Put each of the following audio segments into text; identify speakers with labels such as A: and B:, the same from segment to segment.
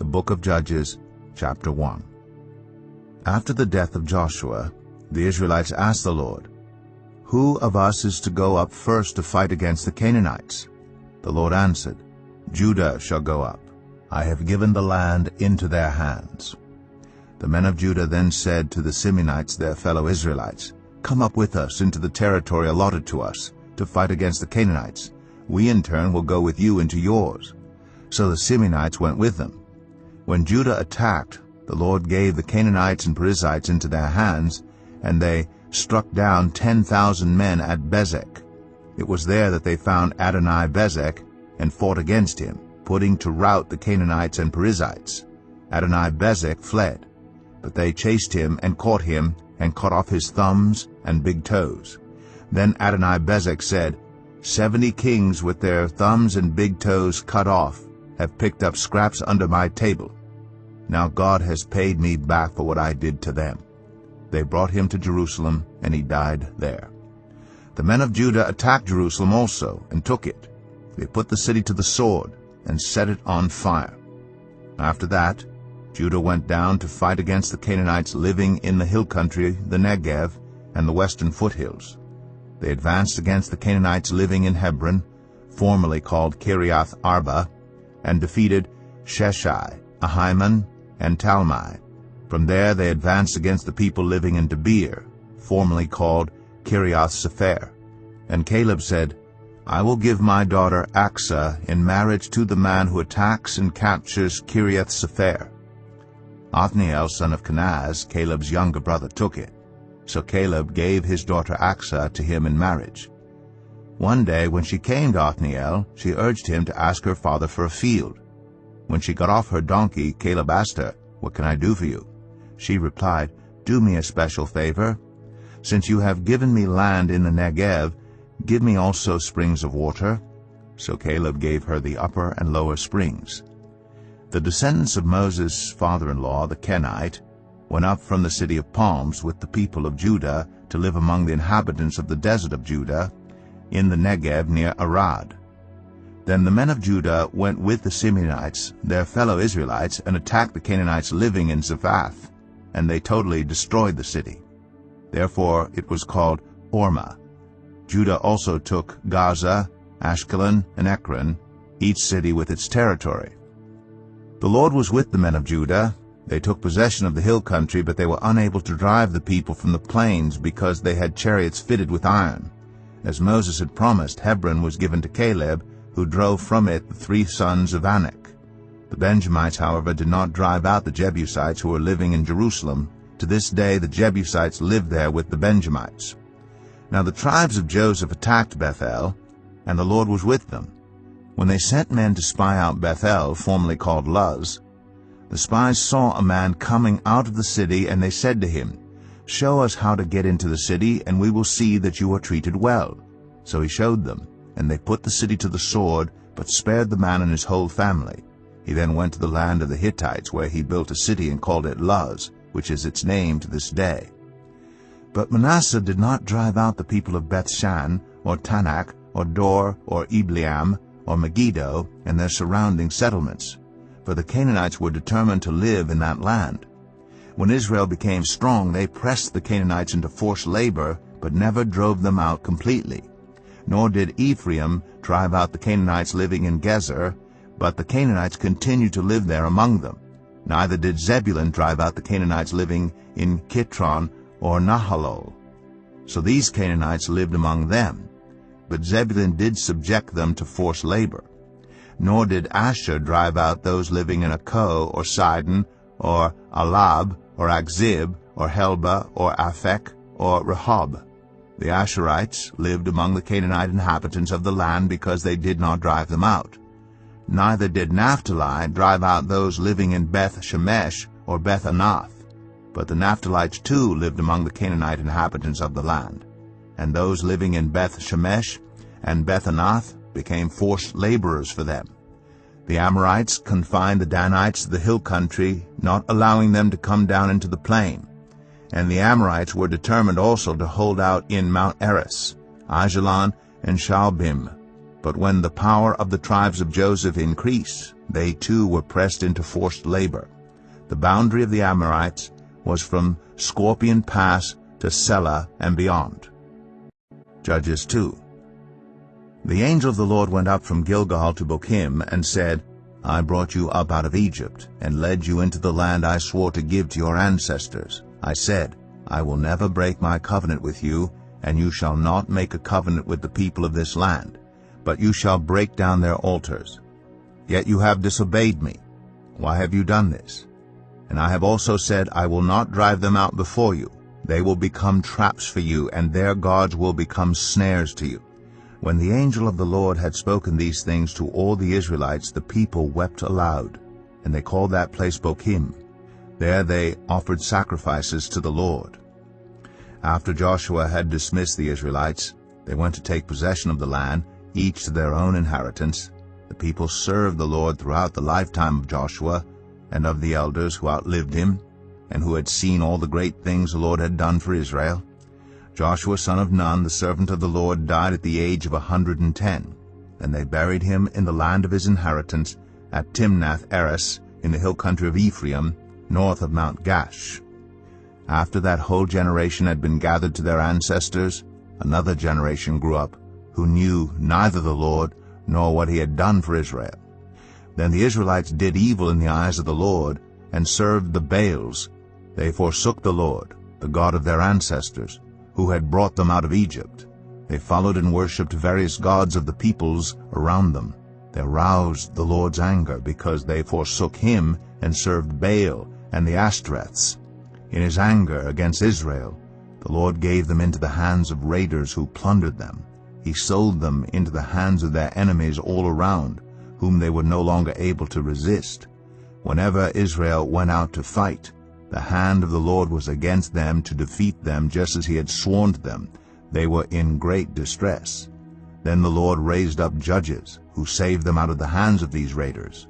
A: The Book of Judges, chapter 1. After the death of Joshua, the Israelites asked the Lord, "Who of us is to go up first to fight against the Canaanites?" The Lord answered, "Judah shall go up. I have given the land into their hands." The men of Judah then said to the Simeonites, their fellow Israelites, "Come up with us into the territory allotted to us, to fight against the Canaanites. We in turn will go with you into yours." So the Simeonites went with them. When Judah attacked, the Lord gave the Canaanites and Perizzites into their hands, and they struck down 10,000 men at Bezek. It was there that they found Adoni-Bezek and fought against him, putting to rout the Canaanites and Perizzites. Adoni-Bezek fled, but they chased him and caught him and cut off his thumbs and big toes. Then Adoni-Bezek said, 70 kings with their thumbs and big toes cut off have picked up scraps under my table. Now God has paid me back for what I did to them. They brought him to Jerusalem, and he died there. The men of Judah attacked Jerusalem also, and took it. They put the city to the sword, and set it on fire. After that, Judah went down to fight against the Canaanites living in the hill country, the Negev, and the western foothills. They advanced against the Canaanites living in Hebron, formerly called Kiriath Arba, and defeated Sheshai, Ahiman, and Talmai. From there they advanced against the people living in Debir, formerly called Kiriath Sepher. And Caleb said, "I will give my daughter Achsah in marriage to the man who attacks and captures Kiriath Sepher." Othniel, son of Kenaz, Caleb's younger brother, took it. So Caleb gave his daughter Achsah to him in marriage. One day when she came to Othniel, she urged him to ask her father for a field. When she got off her donkey, Caleb asked her, "What can I do for you?" She replied, "Do me a special favor. Since you have given me land in the Negev, give me also springs of water." So Caleb gave her the upper and lower springs. The descendants of Moses' father-in-law, the Kenite, went up from the city of palms with the people of Judah to live among the inhabitants of the desert of Judah in the Negev near Arad. Then the men of Judah went with the Simeonites, their fellow Israelites, and attacked the Canaanites living in Zephath, and they totally destroyed the city. Therefore it was called Hormah. Judah also took Gaza, Ashkelon, and Ekron, each city with its territory. The Lord was with the men of Judah. They took possession of the hill country, but they were unable to drive the people from the plains because they had chariots fitted with iron. As Moses had promised, Hebron was given to Caleb, who drove from it the 3 sons of Anak. The Benjamites, however, did not drive out the Jebusites who were living in Jerusalem. To this day the Jebusites live there with the Benjamites. Now the tribes of Joseph attacked Bethel, and the Lord was with them. When they sent men to spy out Bethel, formerly called Luz, the spies saw a man coming out of the city, and they said to him, "Show us how to get into the city, and we will see that you are treated well." So he showed them, and they put the city to the sword, but spared the man and his whole family. He then went to the land of the Hittites, where he built a city and called it Luz, which is its name to this day. But Manasseh did not drive out the people of Bethshan, or Tanakh, or Dor, or Ibleam, or Megiddo, and their surrounding settlements, for the Canaanites were determined to live in that land. When Israel became strong, they pressed the Canaanites into forced labor, but never drove them out completely. Nor did Ephraim drive out the Canaanites living in Gezer, but the Canaanites continued to live there among them. Neither did Zebulun drive out the Canaanites living in Kitron or Nahalol. So these Canaanites lived among them, but Zebulun did subject them to forced labor. Nor did Asher drive out those living in Akko or Sidon or Alab or Akzib or Helba or Aphek or Rehob. The Asherites lived among the Canaanite inhabitants of the land because they did not drive them out. Neither did Naphtali drive out those living in Beth Shemesh or Beth Anath, but the Naphtalites too lived among the Canaanite inhabitants of the land. And those living in Beth Shemesh and Beth Anath became forced laborers for them. The Amorites confined the Danites to the hill country, not allowing them to come down into the plain. And the Amorites were determined also to hold out in Mount Eris, Ajalon, and Shaalbim. But when the power of the tribes of Joseph increased, they too were pressed into forced labor. The boundary of the Amorites was from Scorpion Pass to Selah and beyond. Judges 2. The angel of the Lord went up from Gilgal to Bochim and said, I brought you up out of Egypt, and led you into the land I swore to give to your ancestors. I said, I will never break my covenant with you, and you shall not make a covenant with the people of this land, but you shall break down their altars. Yet you have disobeyed me. Why have you done this? And I have also said, I will not drive them out before you. They will become traps for you, and their gods will become snares to you. When the angel of the Lord had spoken these things to all the Israelites, the people wept aloud, and they called that place Bochim. There they offered sacrifices to the Lord. After Joshua had dismissed the Israelites, they went to take possession of the land, each to their own inheritance. The people served the Lord throughout the lifetime of Joshua and of the elders who outlived him, and who had seen all the great things the Lord had done for Israel. Joshua son of Nun, the servant of the Lord, died at the age of 110, and they buried him in the land of his inheritance at Timnath-Eres in the hill country of Ephraim, north of Mount Gash. After that whole generation had been gathered to their ancestors, another generation grew up, who knew neither the Lord nor what he had done for Israel. Then the Israelites did evil in the eyes of the Lord, and served the Baals. They forsook the Lord, the God of their ancestors, who had brought them out of Egypt. They followed and worshipped various gods of the peoples around them. They aroused the Lord's anger, because they forsook him and served Baal and the Ashtoreths. In his anger against Israel, the Lord gave them into the hands of raiders who plundered them. He sold them into the hands of their enemies all around, whom they were no longer able to resist. Whenever Israel went out to fight, the hand of the Lord was against them to defeat them, just as he had sworn to them. They were in great distress. Then the Lord raised up judges, who saved them out of the hands of these raiders.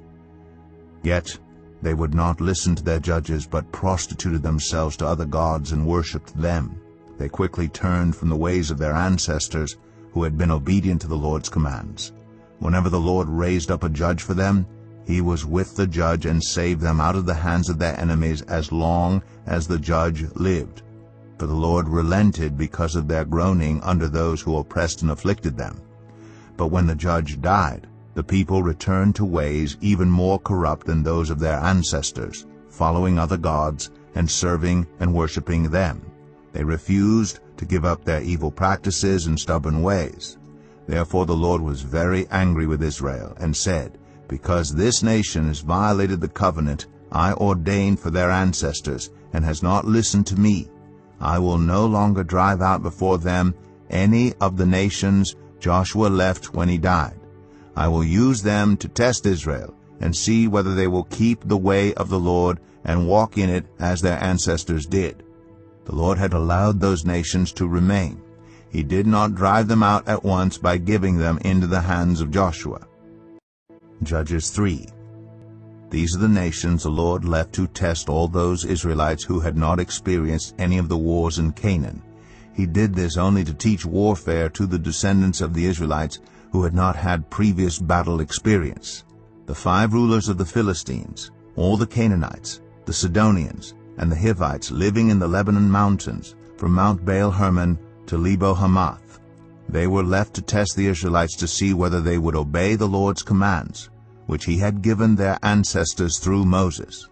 A: Yet they would not listen to their judges, but prostituted themselves to other gods and worshipped them. They quickly turned from the ways of their ancestors, who had been obedient to the Lord's commands. Whenever the Lord raised up a judge for them, he was with the judge and saved them out of the hands of their enemies as long as the judge lived. For the Lord relented because of their groaning under those who oppressed and afflicted them. But when the judge died, the people returned to ways even more corrupt than those of their ancestors, following other gods and serving and worshiping them. They refused to give up their evil practices and stubborn ways. Therefore the Lord was very angry with Israel, and said, Because this nation has violated the covenant I ordained for their ancestors, and has not listened to me, I will no longer drive out before them any of the nations Joshua left when he died. I will use them to test Israel, and see whether they will keep the way of the Lord and walk in it as their ancestors did. The Lord had allowed those nations to remain. He did not drive them out at once by giving them into the hands of Joshua. Judges 3. These are the nations the Lord left to test all those Israelites who had not experienced any of the wars in Canaan. He did this only to teach warfare to the descendants of the Israelites who had not had previous battle experience. The 5 rulers of the Philistines, all the Canaanites, the Sidonians, and the Hivites living in the Lebanon mountains, from Mount Baal-Hermon to Lebo-Hamath. They were left to test the Israelites to see whether they would obey the Lord's commands, which he had given their ancestors through Moses.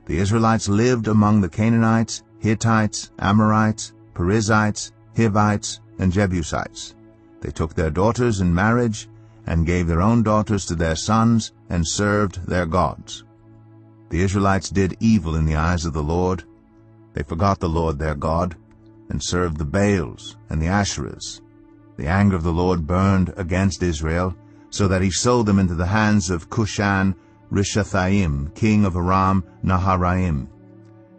A: The Israelites lived among the Canaanites, Hittites, Amorites, Perizzites, Hivites, and Jebusites. They took their daughters in marriage, and gave their own daughters to their sons, and served their gods. The Israelites did evil in the eyes of the Lord. They forgot the Lord their God, and served the Baals and the Asherahs. The anger of the Lord burned against Israel, so that he sold them into the hands of Cushan-Rishathaim, king of Aram Naharaim,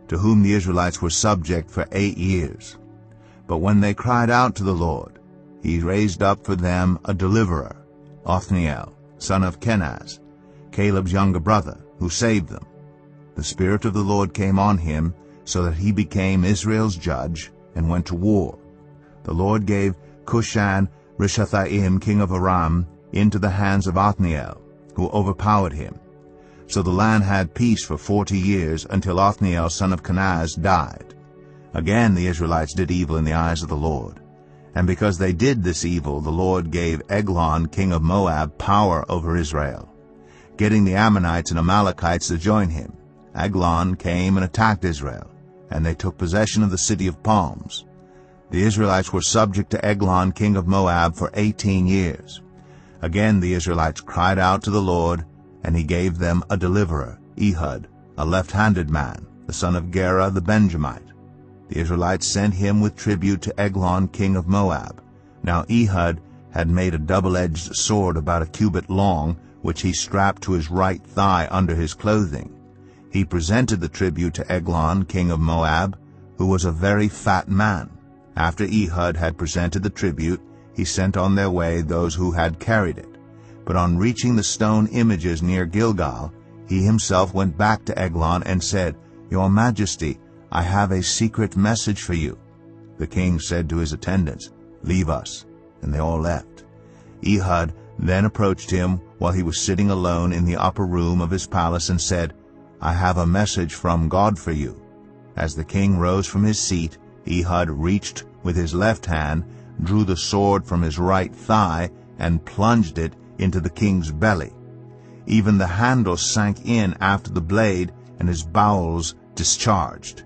A: to whom the Israelites were subject for 8 years. But when they cried out to the Lord, he raised up for them a deliverer, Othniel, son of Kenaz, Caleb's younger brother, who saved them. The Spirit of the Lord came on him, so that he became Israel's judge and went to war. The Lord gave Cushan-Rishathaim, king of Aram, into the hands of Othniel, who overpowered him. So the land had peace for 40 years, until Othniel son of Kenaz died. Again the Israelites did evil in the eyes of the Lord. And because they did this evil, the Lord gave Eglon king of Moab power over Israel, getting the Ammonites and Amalekites to join him. Eglon came and attacked Israel, and they took possession of the city of palms. The Israelites were subject to Eglon king of Moab for 18 years. Again the Israelites cried out to the Lord, and he gave them a deliverer, Ehud, a left-handed man, the son of Gera the Benjamite. The Israelites sent him with tribute to Eglon king of Moab. Now Ehud had made a double-edged sword about a cubit long, which he strapped to his right thigh under his clothing. He presented the tribute to Eglon king of Moab, who was a very fat man. After Ehud had presented the tribute, he sent on their way those who had carried it. But on reaching the stone images near Gilgal, he himself went back to Eglon and said, "Your Majesty, I have a secret message for you." The king said to his attendants, "Leave us," and they all left. Ehud then approached him while he was sitting alone in the upper room of his palace and said, "I have a message from God for you." As the king rose from his seat, Ehud reached with his left hand, drew the sword from his right thigh, and plunged it into the king's belly. Even the handle sank in after the blade, and his bowels discharged.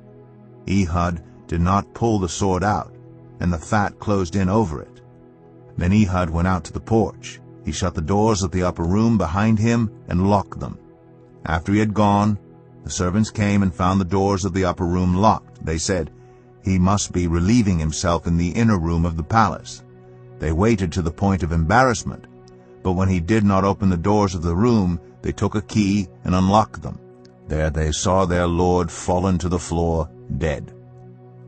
A: Ehud did not pull the sword out, and the fat closed in over it. Then Ehud went out to the porch. He shut the doors of the upper room behind him and locked them. After he had gone, the servants came and found the doors of the upper room locked. They said, "He must be relieving himself in the inner room of the palace." They waited to the point of embarrassment, but when he did not open the doors of the room, they took a key and unlocked them. There they saw their lord fallen to the floor, dead.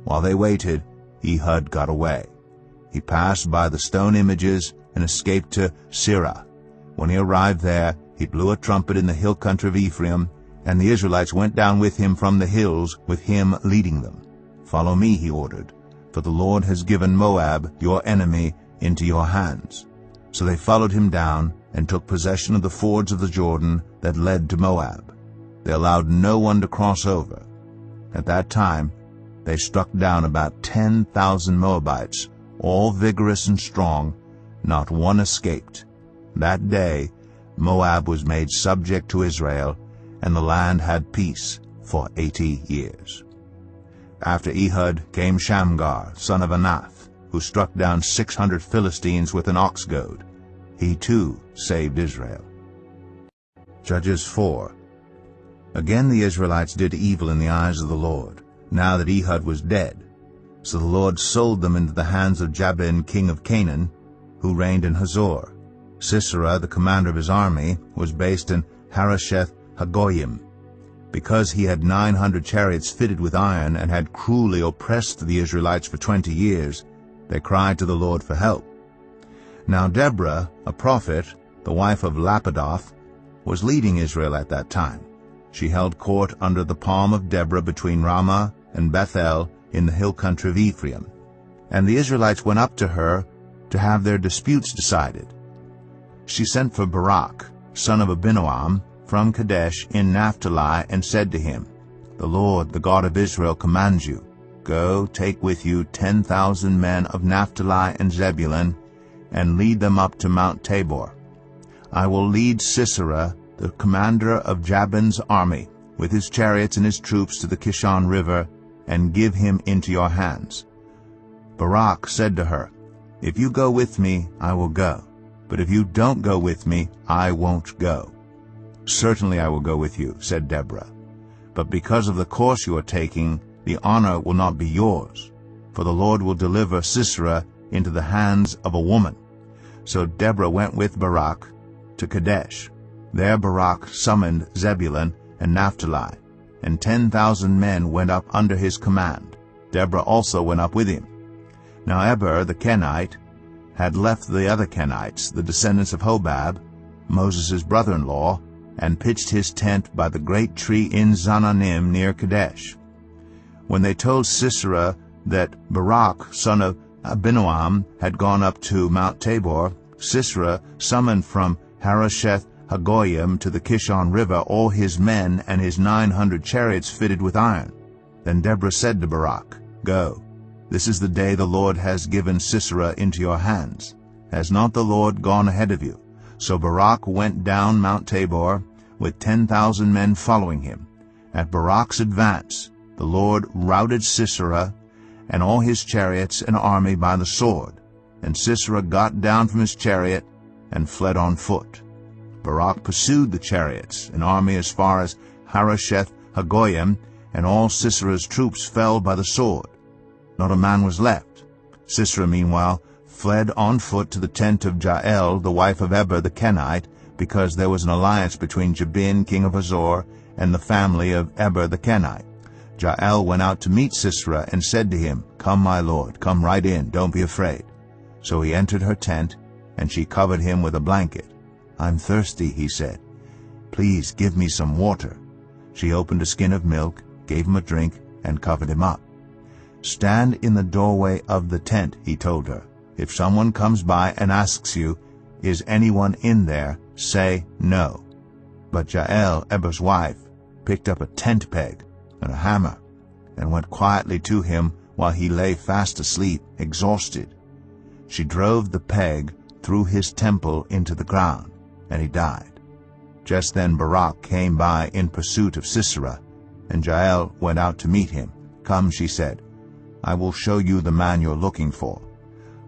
A: While they waited, Ehud got away. He passed by the stone images and escaped to Sirah. When he arrived there, he blew a trumpet in the hill country of Ephraim, and the Israelites went down with him from the hills, with him leading them. "Follow me," he ordered, "for the Lord has given Moab, your enemy, into your hands." So they followed him down and took possession of the fords of the Jordan that led to Moab. They allowed no one to cross over. At that time they struck down about 10,000 Moabites, all vigorous and strong. Not one escaped. That day Moab was made subject to Israel, and the land had peace for 80 years. After Ehud came Shamgar, son of Anath, who struck down 600 Philistines with an ox goad. He too saved Israel. Judges 4. Again the Israelites did evil in the eyes of the Lord, now that Ehud was dead. So the Lord sold them into the hands of Jabin king of Canaan, who reigned in Hazor. Sisera, the commander of his army, was based in Harosheth Hagoyim. Because he had 900 chariots fitted with iron and had cruelly oppressed the Israelites for 20 years, they cried to the Lord for help. Now Deborah, a prophet, the wife of Lapidoth, was leading Israel at that time. She held court under the palm of Deborah between Ramah and Bethel in the hill country of Ephraim. And the Israelites went up to her to have their disputes decided. She sent for Barak, son of Abinoam, from Kadesh in Naphtali, and said to him, "The Lord, the God of Israel, commands you, go, take with you 10,000 men of Naphtali and Zebulun, and lead them up to Mount Tabor. I will lead Sisera, the commander of Jabin's army, with his chariots and his troops to the Kishon River, and give him into your hands." Barak said to her, "If you go with me, I will go. But if you don't go with me, I won't go." "Certainly I will go with you," said Deborah. "But because of the course you are taking, the honor will not be yours, for the Lord will deliver Sisera into the hands of a woman." So Deborah went with Barak to Kadesh. There Barak summoned Zebulun and Naphtali, and 10,000 men went up under his command. Deborah also went up with him. Now Eber the Kenite had left the other Kenites, the descendants of Hobab, Moses' brother-in-law, and pitched his tent by the great tree in Zananim near Kadesh. When they told Sisera that Barak, son of Abinoam, had gone up to Mount Tabor, Sisera summoned from Harosheth Hagoyim to the Kishon River all his men and his 900 chariots fitted with iron. Then Deborah said to Barak, Go, this is the day the Lord has given Sisera into your hands. Has not the Lord gone ahead of you? So Barak went down Mount Tabor with 10,000 men following him. At Barak's advance, the Lord routed Sisera and all his chariots and army by the sword. And Sisera got down from his chariot and fled on foot. Barak pursued the chariots and army as far as Harosheth Hagoyim, and all Sisera's troops fell by the sword. Not a man was left. Sisera, meanwhile, fled on foot to the tent of Jael, the wife of Eber the Kenite, because there was an alliance between Jabin, king of Hazor, and the family of Eber the Kenite. Jael went out to meet Sisera and said to him, Come, my lord, come right in, don't be afraid. So he entered her tent, and she covered him with a blanket. I'm thirsty, he said. Please give me some water. She opened a skin of milk, gave him a drink, and covered him up. Stand in the doorway of the tent, he told her. If someone comes by and asks you, Is anyone in there? Say no. But Jael, Eber's wife, picked up a tent peg and a hammer and went quietly to him while he lay fast asleep, exhausted. She drove the peg through his temple into the ground, and he died. Just then Barak came by in pursuit of Sisera, and Jael went out to meet him. Come, she said, I will show you the man you're looking for.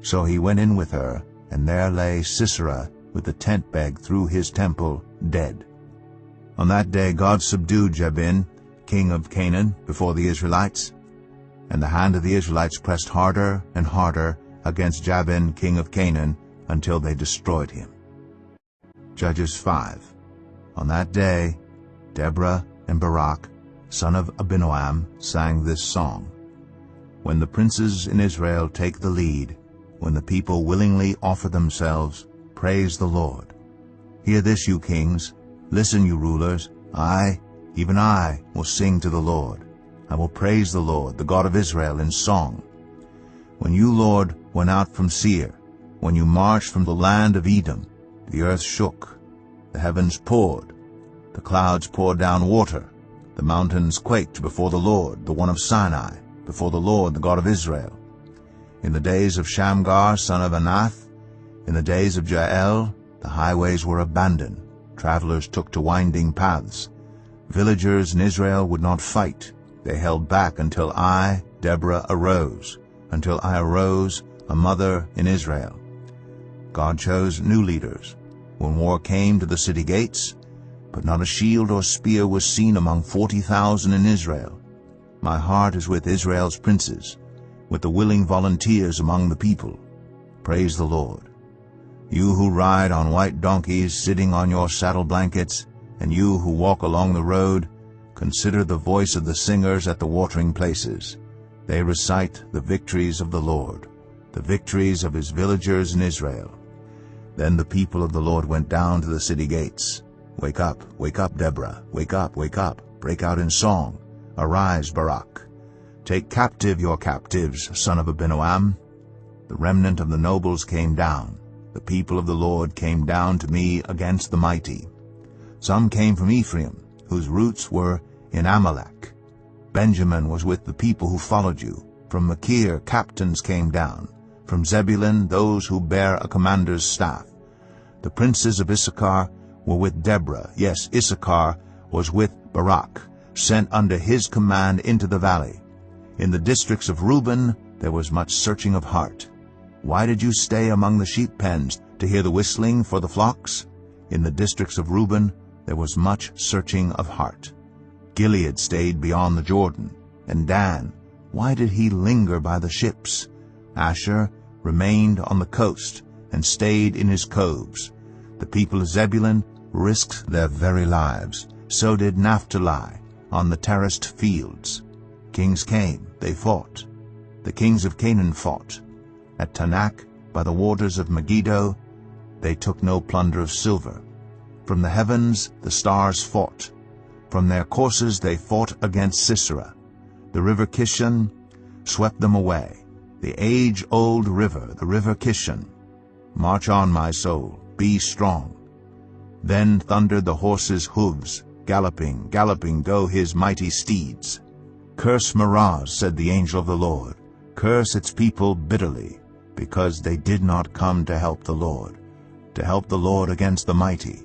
A: So he went in with her, and there lay Sisera with the tent peg through his temple, dead. On that day God subdued Jabin, king of Canaan, before the Israelites, and the hand of the Israelites pressed harder and harder against Jabin, king of Canaan, until they destroyed him. Judges 5. On that day, Deborah and Barak, son of Abinoam, sang this song. When the princes in Israel take the lead, when the people willingly offer themselves, praise the Lord. Hear this, you kings. Listen, you rulers. I, even I, will sing to the Lord. I will praise the Lord, the God of Israel, in song. When you, Lord, went out from Seir, when you marched from the land of Edom, the earth shook, the heavens poured, the clouds poured down water, the mountains quaked before the Lord, the one of Sinai, before the Lord, the God of Israel. In the days of Shamgar, son of Anath, in the days of Jael, the highways were abandoned. Travelers took to winding paths. Villagers in Israel would not fight. They held back until I, Deborah, arose, until I arose, a mother in Israel. God chose new leaders. When war came to the city gates, but not a shield or spear was seen among 40,000 in Israel. My heart is with Israel's princes, with the willing volunteers among the people. Praise the Lord. You who ride on white donkeys sitting on your saddle blankets, and you who walk along the road, consider the voice of the singers at the watering places. They recite the victories of the Lord, the victories of his villagers in Israel. Then the people of the Lord went down to the city gates. Wake up, Deborah, wake up, break out in song. Arise, Barak. Take captive your captives, son of Abinoam. The remnant of the nobles came down. The people of the Lord came down to me against the mighty. Some came from Ephraim, whose roots were in Amalek. Benjamin was with the people who followed you. From Machir captains came down. From Zebulun those who bear a commander's staff. The princes of Issachar were with Deborah. Yes, Issachar was with Barak, sent under his command into the valley. In the districts of Reuben there was much searching of heart. Why did you stay among the sheep pens to hear the whistling for the flocks? In the districts of Reuben there was much searching of heart. Gilead stayed beyond the Jordan. And Dan, why did he linger by the ships? Asher remained on the coast and stayed in his coves. The people of Zebulun risked their very lives. So did Naphtali on the terraced fields. Kings came, they fought. The kings of Canaan fought. At Tanakh, by the waters of Megiddo, they took no plunder of silver. From the heavens the stars fought. From their courses they fought against Sisera. The river Kishon swept them away. The age-old river, the river Kishon. March on, my soul, be strong. Then thundered the horses' hooves, galloping, galloping go his mighty steeds. Curse Meroz, said the angel of the Lord, curse its people bitterly, because they did not come to help the Lord against the mighty.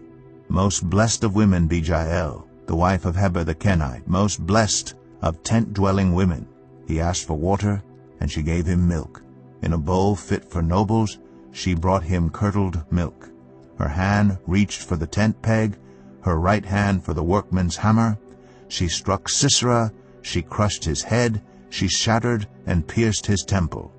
A: Most blessed of women be Jael, the wife of Heber the Kenite, most blessed of tent-dwelling women. He asked for water, and she gave him milk. In a bowl fit for nobles, she brought him curdled milk. Her hand reached for the tent peg, her right hand for the workman's hammer. She struck Sisera, she crushed his head, she shattered and pierced his temple.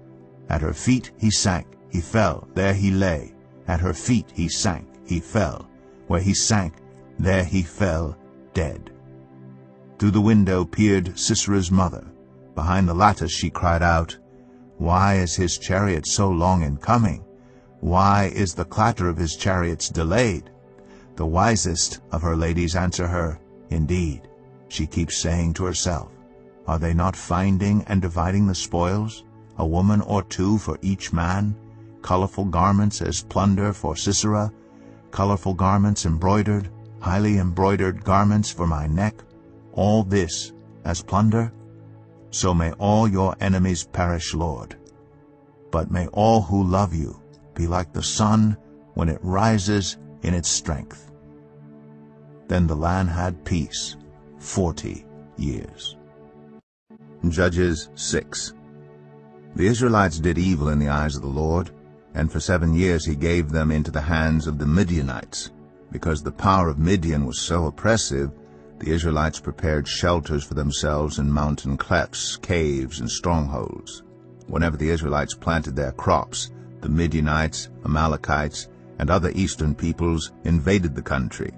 A: At her feet he sank, he fell, there he lay. At her feet he sank, he fell. Where he sank, there he fell, dead. Through the window peered Sisera's mother. Behind the lattice she cried out, Why is his chariot so long in coming? Why is the clatter of his chariots delayed? The wisest of her ladies answer her, Indeed, she keeps saying to herself, Are they not finding and dividing the spoils, a woman or two for each man? Colorful garments as plunder for Sisera, colorful garments embroidered, highly embroidered garments for my neck, all this as plunder? So may all your enemies perish, Lord. But may all who love you be like the sun when it rises in its strength. Then the land had peace 40 years. Judges 6. The Israelites did evil in the eyes of the Lord, and for 7 years he gave them into the hands of the Midianites. Because the power of Midian was so oppressive, the Israelites prepared shelters for themselves in mountain clefts, caves, and strongholds. Whenever the Israelites planted their crops, the Midianites, Amalekites, and other eastern peoples invaded the country.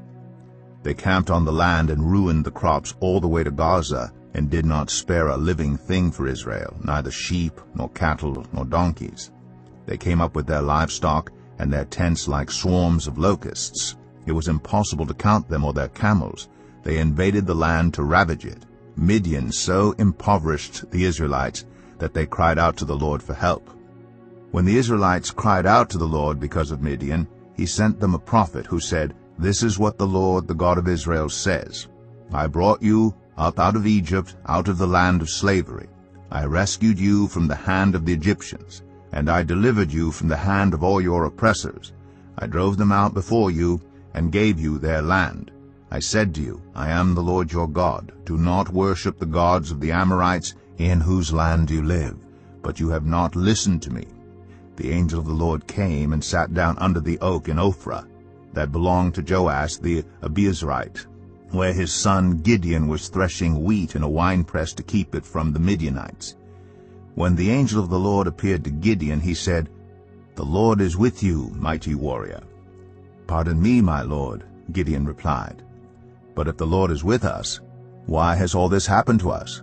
A: They camped on the land and ruined the crops all the way to Gaza, and did not spare a living thing for Israel, neither sheep, nor cattle, nor donkeys. They came up with their livestock and their tents like swarms of locusts. It was impossible to count them or their camels. They invaded the land to ravage it. Midian so impoverished the Israelites that they cried out to the Lord for help. When the Israelites cried out to the Lord because of Midian, he sent them a prophet who said, This is what the Lord, the God of Israel, says. I brought you up out of Egypt, out of the land of slavery. I rescued you from the hand of the Egyptians, and I delivered you from the hand of all your oppressors. I drove them out before you and gave you their land. I said to you, I am the Lord your God. Do not worship the gods of the Amorites in whose land you live. But you have not listened to me. The angel of the Lord came and sat down under the oak in Ophrah, that belonged to Joash the Abiezrite, where his son Gideon was threshing wheat in a winepress to keep it from the Midianites. When the angel of the Lord appeared to Gideon, he said, The Lord is with you, mighty warrior. Pardon me, my Lord, Gideon replied. But if the Lord is with us, why has all this happened to us?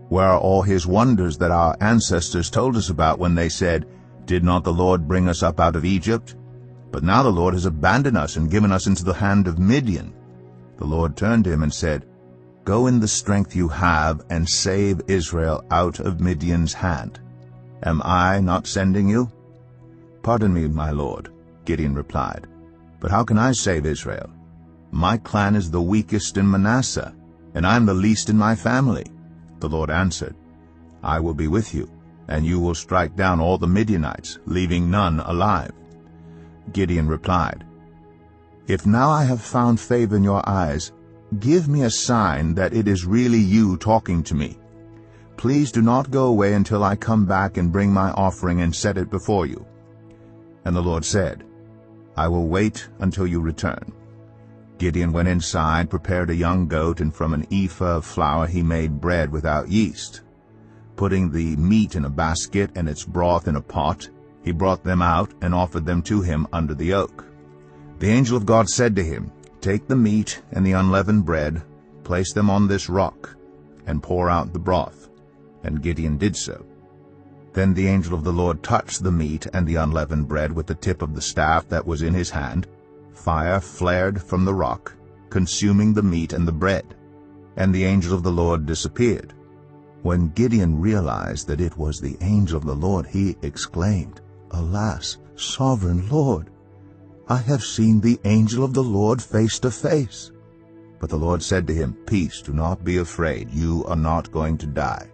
A: Where are all his wonders that our ancestors told us about when they said, Did not the Lord bring us up out of Egypt? But now the Lord has abandoned us and given us into the hand of Midian. The Lord turned to him and said, Go in the strength you have and save Israel out of Midian's hand. Am I not sending you? Pardon me, my Lord, Gideon replied. But how can I save Israel? My clan is the weakest in Manasseh, and I am the least in my family. The Lord answered, I will be with you, and you will strike down all the Midianites, leaving none alive. Gideon replied, If now I have found favor in your eyes, give me a sign that it is really you talking to me. Please do not go away until I come back and bring my offering and set it before you. And the Lord said, I will wait until you return. Gideon went inside, prepared a young goat, and from an ephah of flour he made bread without yeast. Putting the meat in a basket and its broth in a pot, he brought them out and offered them to him under the oak. The angel of God said to him, Take the meat and the unleavened bread, place them on this rock, and pour out the broth. And Gideon did so. Then the angel of the Lord touched the meat and the unleavened bread with the tip of the staff that was in his hand. Fire flared from the rock, consuming the meat and the bread, and the angel of the Lord disappeared. When Gideon realized that it was the angel of the Lord, he exclaimed, Alas, sovereign Lord! I have seen the angel of the Lord face to face. But the Lord said to him, Peace, do not be afraid, you are not going to die.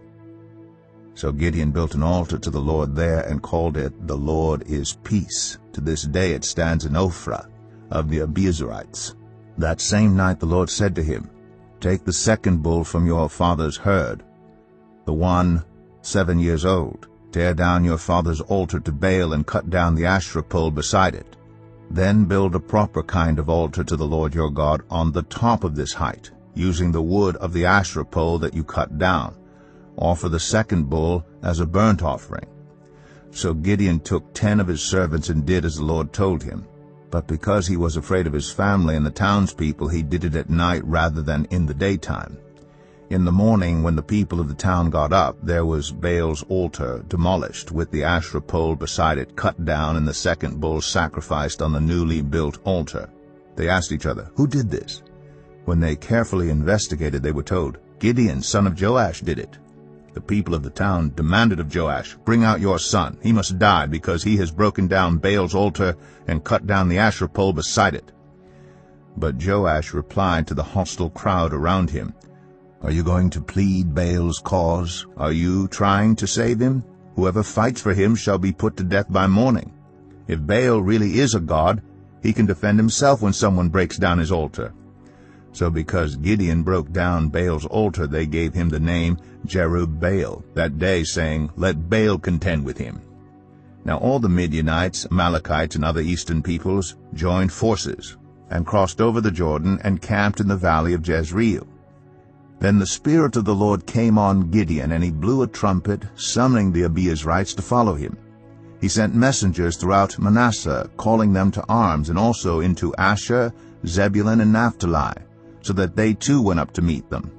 A: So Gideon built an altar to the Lord there and called it, The Lord is Peace. To this day it stands in Ophrah of the Abiezrites. That same night the Lord said to him, Take the second bull from your father's herd, the one 7 years old. Tear down your father's altar to Baal and cut down the Asherah pole beside it. Then build a proper kind of altar to the Lord your God on the top of this height, using the wood of the Asherah pole that you cut down. Offer the second bull as a burnt offering. So Gideon took 10 of his servants and did as the Lord told him. But because he was afraid of his family and the townspeople, he did it at night rather than in the daytime. In the morning, when the people of the town got up, there was Baal's altar demolished, with the Asherah pole beside it cut down, and the second bull sacrificed on the newly built altar. They asked each other, Who did this? When they carefully investigated, they were told, Gideon, son of Joash, did it. The people of the town demanded of Joash, Bring out your son. He must die, because he has broken down Baal's altar and cut down the Asherah pole beside it. But Joash replied to the hostile crowd around him, Are you going to plead Baal's cause? Are you trying to save him? Whoever fights for him shall be put to death by morning. If Baal really is a god, he can defend himself when someone breaks down his altar. So because Gideon broke down Baal's altar, they gave him the name Jerubbaal that day, saying, Let Baal contend with him. Now all the Midianites, Amalekites, and other eastern peoples joined forces and crossed over the Jordan and camped in the valley of Jezreel. Then the Spirit of the Lord came on Gideon, and he blew a trumpet, summoning the Abiezrites to follow him. He sent messengers throughout Manasseh, calling them to arms, and also into Asher, Zebulun, and Naphtali, so that they too went up to meet them.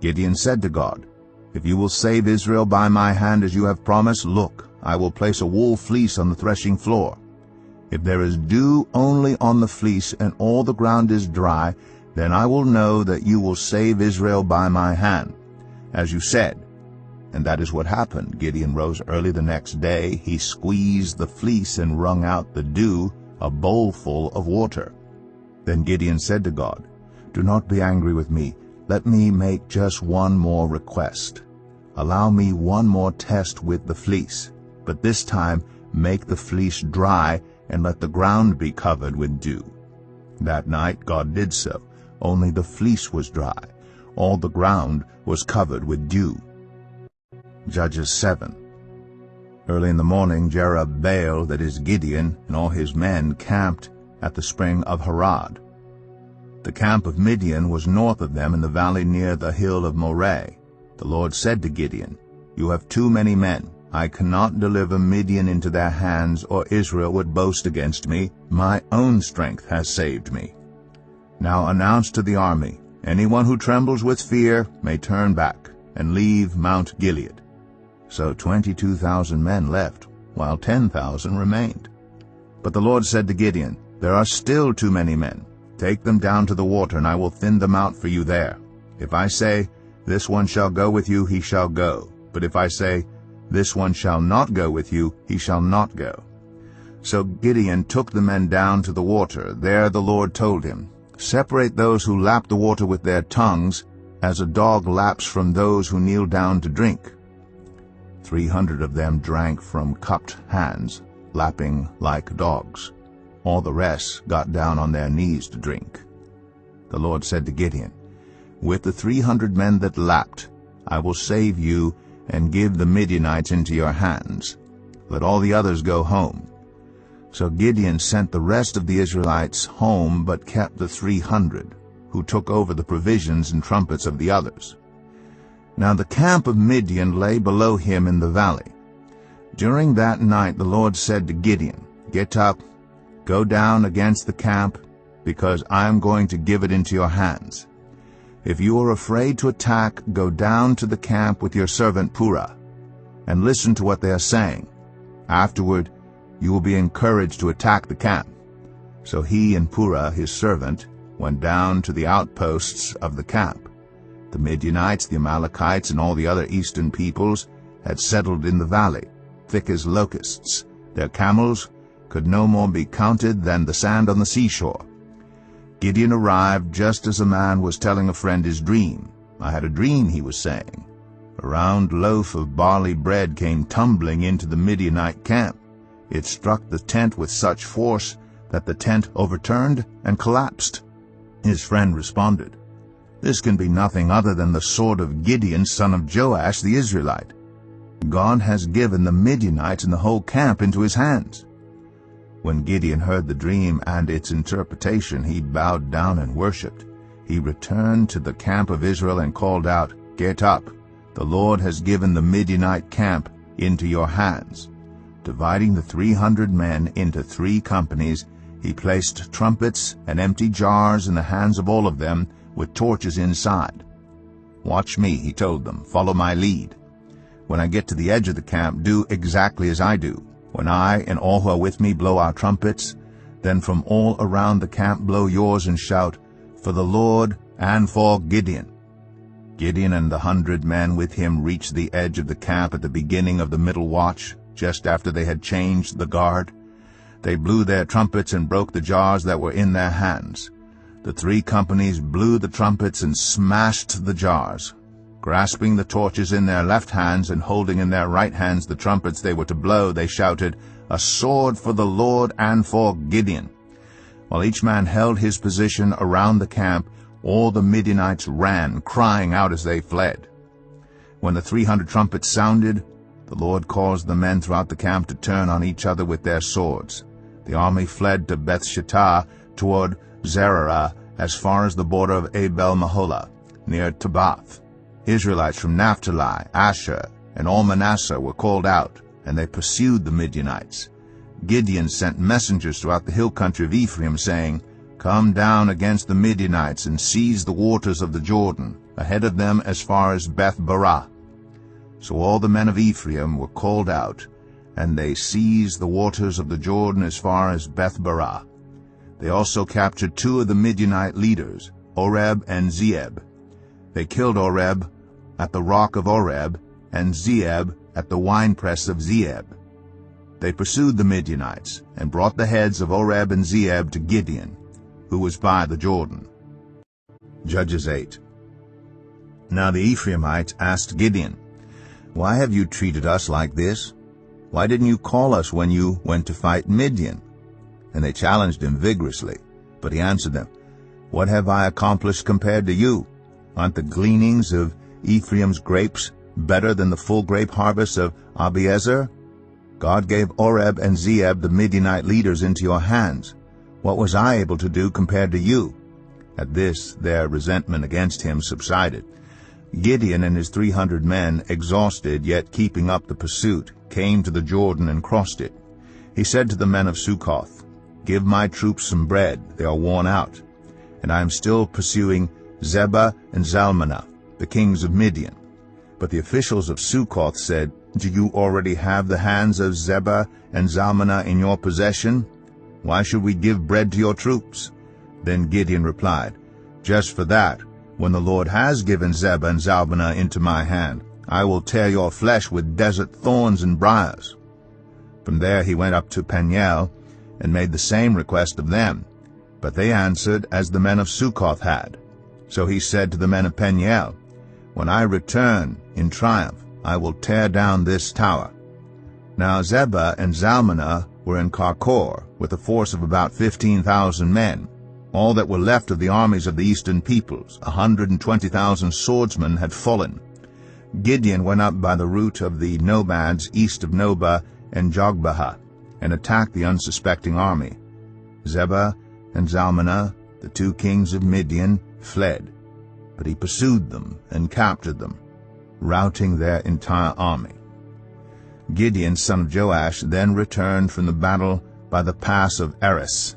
A: Gideon said to God, If you will save Israel by my hand as you have promised, look, I will place a wool fleece on the threshing floor. If there is dew only on the fleece and all the ground is dry, then I will know that you will save Israel by my hand, as you said. And that is what happened. Gideon rose early the next day. He squeezed the fleece and wrung out the dew, a bowlful of water. Then Gideon said to God, Do not be angry with me. Let me make just one more request. Allow me one more test with the fleece, but this time make the fleece dry and let the ground be covered with dew. That night God did so. Only the fleece was dry. All the ground was covered with dew. Judges 7. Early in the morning, Jerubbaal, that is Gideon, and all his men camped at the spring of Harod. The camp of Midian was north of them in the valley near the hill of Moreh. The Lord said to Gideon, You have too many men. I cannot deliver Midian into their hands, or Israel would boast against me. My own strength has saved me. Now announce to the army, Anyone who trembles with fear may turn back and leave Mount Gilead. So 22,000 men left, while 10,000 remained. But the Lord said to Gideon, There are still too many men. Take them down to the water, and I will thin them out for you there. If I say, This one shall go with you, he shall go. But if I say, This one shall not go with you, he shall not go. So Gideon took the men down to the water. There the Lord told him, Separate those who lap the water with their tongues, as a dog laps from those who kneel down to drink. 300 of them drank from cupped hands, lapping like dogs. All the rest got down on their knees to drink. The Lord said to Gideon, With the 300 men that lapped, I will save you and give the Midianites into your hands. Let all the others go home. So Gideon sent the rest of the Israelites home, but kept the 300, who took over the provisions and trumpets of the others. Now the camp of Midian lay below him in the valley. During that night the Lord said to Gideon, Get up, go down against the camp, because I am going to give it into your hands. If you are afraid to attack, go down to the camp with your servant Purah, and listen to what they are saying. Afterward, you will be encouraged to attack the camp. So he and Purah, his servant, went down to the outposts of the camp. The Midianites, the Amalekites, and all the other eastern peoples had settled in the valley, thick as locusts. Their camels could no more be counted than the sand on the seashore. Gideon arrived just as a man was telling a friend his dream. "I had a dream," he was saying. "A round loaf of barley bread came tumbling into the Midianite camp. It struck the tent with such force that the tent overturned and collapsed." His friend responded, "This can be nothing other than the sword of Gideon, son of Joash the Israelite. God has given the Midianites and the whole camp into his hands." When Gideon heard the dream and its interpretation, he bowed down and worshipped. He returned to the camp of Israel and called out, "Get up! The Lord has given the Midianite camp into your hands." Dividing the 300 men into 3 companies, he placed trumpets and empty jars in the hands of all of them, with torches inside. "Watch me," he told them. "Follow my lead. When I get to the edge of the camp, do exactly as I do. When I and all who are with me blow our trumpets, then from all around the camp blow yours and shout, 'For the Lord and for Gideon.'" Gideon and the 100 men with him reached the edge of the camp at the beginning of the middle watch, just after they had changed the guard. They blew their trumpets and broke the jars that were in their hands. The 3 companies blew the trumpets and smashed the jars. Grasping the torches in their left hands and holding in their right hands the trumpets they were to blow, they shouted, "A sword for the Lord and for Gideon." While each man held his position around the camp, all the Midianites ran, crying out as they fled. When the 300 trumpets sounded, the Lord caused the men throughout the camp to turn on each other with their swords. The army fled to Beth-shittah toward Zererah as far as the border of Abel-Meholah, near Tabbath. Israelites from Naphtali, Asher, and all Manasseh were called out, and they pursued the Midianites. Gideon sent messengers throughout the hill country of Ephraim, saying, "Come down against the Midianites and seize the waters of the Jordan, ahead of them as far as Beth-barah." So all the men of Ephraim were called out, and they seized the waters of the Jordan as far as Beth-barah. They also captured 2 of the Midianite leaders, Oreb and Zeeb. They killed Oreb at the rock of Oreb, and Zeeb at the winepress of Zeeb. They pursued the Midianites, and brought the heads of Oreb and Zeeb to Gideon, who was by the Jordan. Judges 8. Now the Ephraimites asked Gideon, "Why have you treated us like this? Why didn't you call us when you went to fight Midian?" And they challenged him vigorously. But he answered them, "What have I accomplished compared to you? Aren't the gleanings of Ephraim's grapes better than the full grape harvest of Abiezer? God gave Oreb and Zeeb, the Midianite leaders, into your hands. What was I able to do compared to you?" At this their resentment against him subsided. Gideon and his 300 men, exhausted yet keeping up the pursuit, came to the Jordan and crossed it. He said to the men of Succoth, "Give my troops some bread, they are worn out, and I am still pursuing Zebah and Zalmunna, the kings of Midian." But the officials of Succoth said, "Do you already have the hands of Zebah and Zalmunna in your possession? Why should we give bread to your troops?" Then Gideon replied, "Just for that, when the Lord has given Zebah and Zalmunna into my hand, I will tear your flesh with desert thorns and briars." From there he went up to Peniel and made the same request of them. But they answered as the men of Succoth had. So he said to the men of Peniel, "When I return in triumph, I will tear down this tower." Now Zebah and Zalmunna were in Karkor, with a force of about 15,000 men. All that were left of the armies of the eastern peoples, 120,000 swordsmen, had fallen. Gideon went up by the route of the nomads east of Nobah and Jogbehah, and attacked the unsuspecting army. Zebah and Zalmunna, the 2 kings of Midian, fled, but he pursued them and captured them, routing their entire army. Gideon, son of Joash, then returned from the battle by the pass of Eris.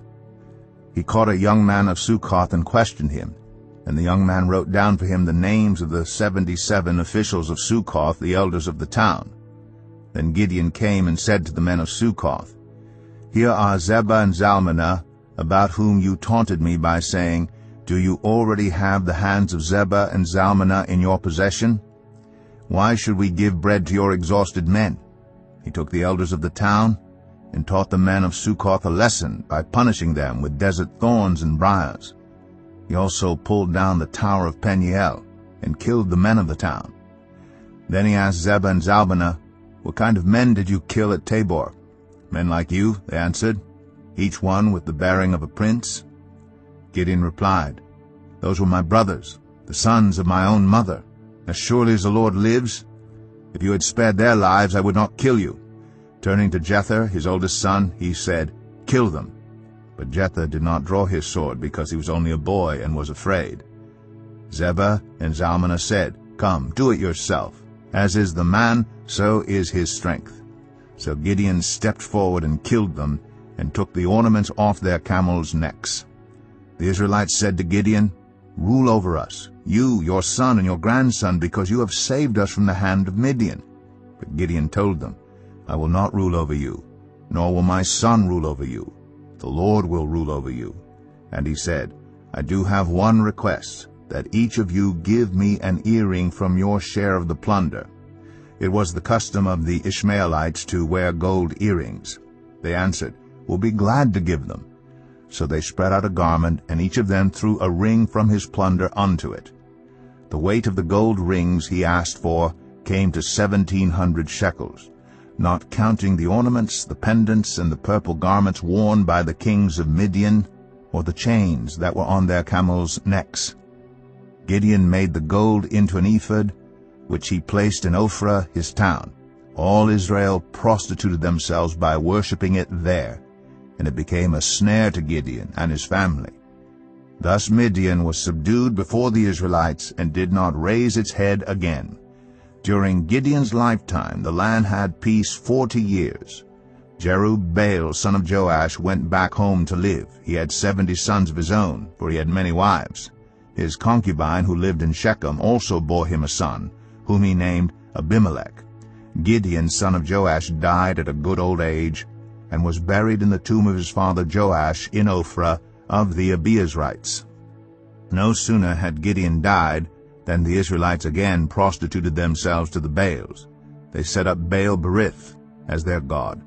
A: He caught a young man of Succoth and questioned him, and the young man wrote down for him the names of the 77 officials of Succoth, the elders of the town. Then Gideon came and said to the men of Succoth, "Here are Zebah and Zalmunna, about whom you taunted me by saying, 'Do you already have the hands of Zebah and Zalmunna in your possession? Why should we give bread to your exhausted men?'" He took the elders of the town, and taught the men of Succoth a lesson by punishing them with desert thorns and briars. He also pulled down the tower of Peniel and killed the men of the town. Then he asked Zebah and Zalmunna, "What kind of men did you kill at Tabor?" "Men like you," they answered, "each one with the bearing of a prince." Gideon replied, "Those were my brothers, the sons of my own mother. As surely as the Lord lives, if you had spared their lives, I would not kill you." Turning to Jether, his oldest son, he said, "Kill them." But Jether did not draw his sword because he was only a boy and was afraid. Zebah and Zalmunna said, "Come, do it yourself. As is the man, so is his strength." So Gideon stepped forward and killed them, and took the ornaments off their camels' necks. The Israelites said to Gideon, "Rule over us, you, your son, and your grandson, because you have saved us from the hand of Midian." But Gideon told them, "I will not rule over you, nor will my son rule over you. The Lord will rule over you." And he said, "I do have one request, that each of you give me an earring from your share of the plunder." It was the custom of the Ishmaelites to wear gold earrings. They answered, "We'll be glad to give them." So they spread out a garment, and each of them threw a ring from his plunder unto it. The weight of the gold rings he asked for came to 1,700 shekels, not counting the ornaments, the pendants, and the purple garments worn by the kings of Midian, or the chains that were on their camels' necks. Gideon made the gold into an ephod, which he placed in Ophrah his town. All Israel prostituted themselves by worshipping it there, and it became a snare to Gideon and his family. Thus Midian was subdued before the Israelites and did not raise its head again. During Gideon's lifetime the land had peace 40 years. Jerubbaal, son of Joash, went back home to live. He had 70 sons of his own, for he had many wives. His concubine, who lived in Shechem, also bore him a son, whom he named Abimelech. Gideon, son of Joash, died at a good old age, and was buried in the tomb of his father Joash in Ophrah of the Abiezrites. No sooner had Gideon died than the Israelites again prostituted themselves to the Baals. They set up Baal-berith as their god,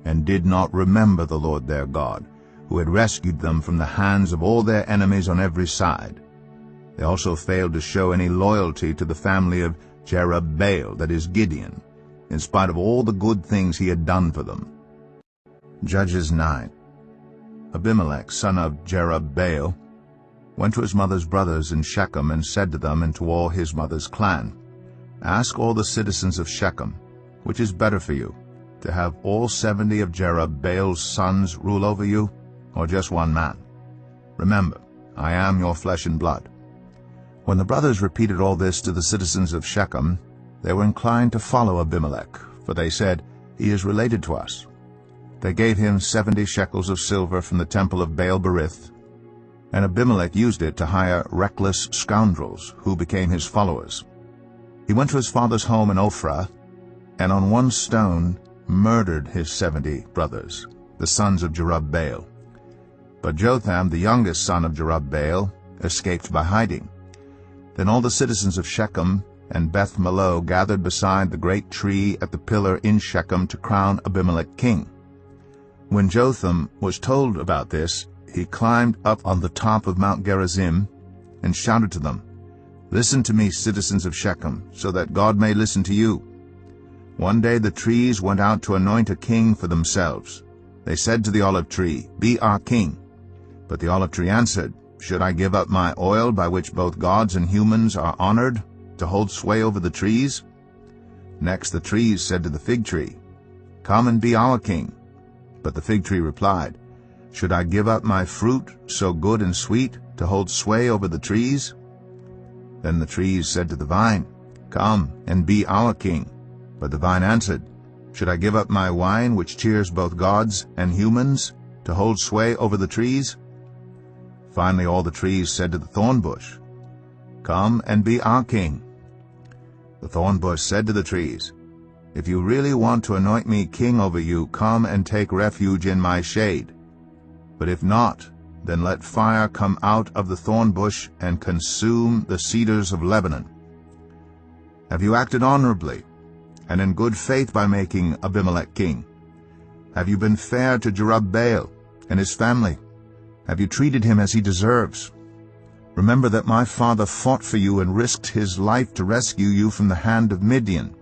A: and did not remember the Lord their God, who had rescued them from the hands of all their enemies on every side. They also failed to show any loyalty to the family of Jerubbaal, that is Gideon, in spite of all the good things he had done for them. Judges 9. Abimelech, son of Jerubbaal, went to his mother's brothers in Shechem and said to them and to all his mother's clan, "Ask all the citizens of Shechem, which is better for you, to have all 70 of Jerubbaal's sons rule over you, or just one man? Remember, I am your flesh and blood." When the brothers repeated all this to the citizens of Shechem, they were inclined to follow Abimelech, for they said, "He is related to us." They gave him 70 shekels of silver from the temple of Baal-berith, and Abimelech used it to hire reckless scoundrels who became his followers. He went to his father's home in Ophrah, and on one stone murdered his 70 brothers, the sons of Jerubbaal. But Jotham, the youngest son of Jerubbaal, escaped by hiding. Then all the citizens of Shechem and Beth Millo gathered beside the great tree at the pillar in Shechem to crown Abimelech king. When Jotham was told about this, he climbed up on the top of Mount Gerizim and shouted to them, "Listen to me, citizens of Shechem, so that God may listen to you." One day the trees went out to anoint a king for themselves. They said to the olive tree, "Be our king." But the olive tree answered, "Should I give up my oil by which both gods and humans are honored, to hold sway over the trees?" Next the trees said to the fig tree, "Come and be our king." But the fig tree replied, "Should I give up my fruit, so good and sweet, to hold sway over the trees?" Then the trees said to the vine, "Come and be our king." But the vine answered, "Should I give up my wine, which cheers both gods and humans, to hold sway over the trees?" Finally all the trees said to the thorn bush, "Come and be our king." The thorn bush said to the trees, "If you really want to anoint me king over you, come and take refuge in my shade. But if not, then let fire come out of the thorn bush and consume the cedars of Lebanon." Have you acted honorably and in good faith by making Abimelech king? Have you been fair to Jerubbaal and his family? Have you treated him as he deserves? Remember that my father fought for you and risked his life to rescue you from the hand of Midian.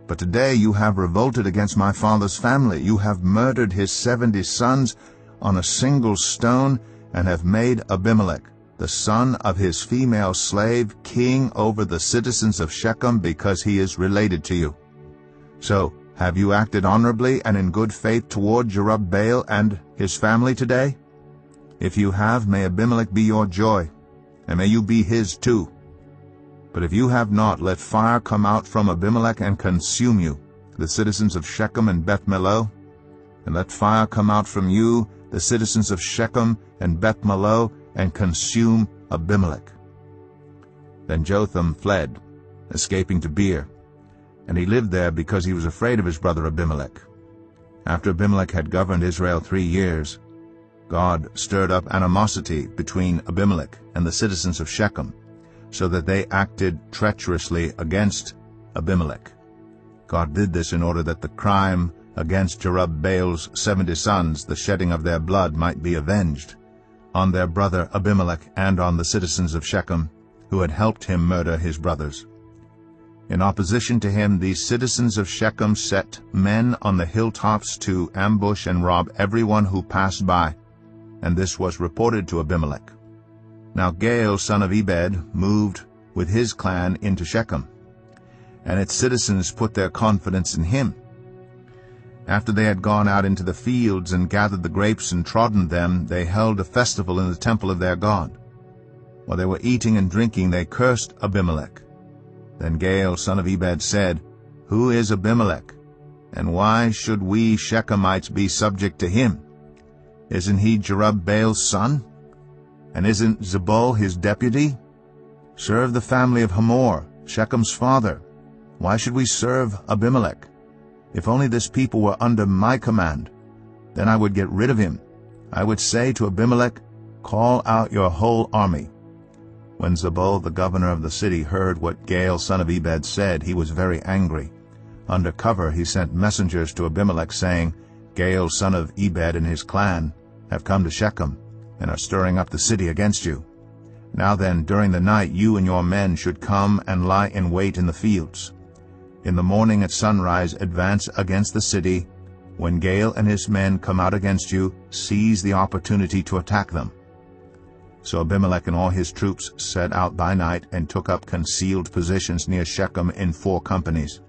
A: But today you have revolted against my father's family. You have murdered his 70 sons on a single stone, and have made Abimelech, the son of his female slave, king over the citizens of Shechem, because he is related to you. So, have you acted honorably and in good faith toward Jerubbaal and his family today? If you have, may Abimelech be your joy, and may you be his too. But if you have not, let fire come out from Abimelech and consume you, the citizens of Shechem and Beth-Millo, and let fire come out from you, the citizens of Shechem and Beth-Millo, and consume Abimelech. Then Jotham fled, escaping to Beer, and he lived there because he was afraid of his brother Abimelech. After Abimelech had governed Israel 3 years, God stirred up animosity between Abimelech and the citizens of Shechem, so that they acted treacherously against Abimelech. God did this in order that the crime against Jerubbaal's 70 sons, the shedding of their blood, might be avenged on their brother Abimelech and on the citizens of Shechem, who had helped him murder his brothers. In opposition to him, these citizens of Shechem set men on the hilltops to ambush and rob everyone who passed by, and this was reported to Abimelech. Now Gaal, son of Ebed, moved with his clan into Shechem, and its citizens put their confidence in him. After they had gone out into the fields and gathered the grapes and trodden them, they held a festival in the temple of their God. While they were eating and drinking, they cursed Abimelech. Then Gaal, son of Ebed, said, Who is Abimelech, and why should we Shechemites be subject to him? Isn't he Jerubbaal's son? And isn't Zebul his deputy? Serve the family of Hamor, Shechem's father. Why should we serve Abimelech? If only this people were under my command, then I would get rid of him. I would say to Abimelech, Call out your whole army. When Zebul, the governor of the city, heard what Gaal, son of Ebed, said, he was very angry. Under cover he sent messengers to Abimelech, saying, Gaal, son of Ebed, and his clan have come to Shechem, and are stirring up the city against you. Now then, during the night you and your men should come and lie in wait in the fields. In the morning at sunrise advance against the city. When Gaal and his men come out against you, seize the opportunity to attack them. So Abimelech and all his troops set out by night and took up concealed positions near Shechem in 4 companies.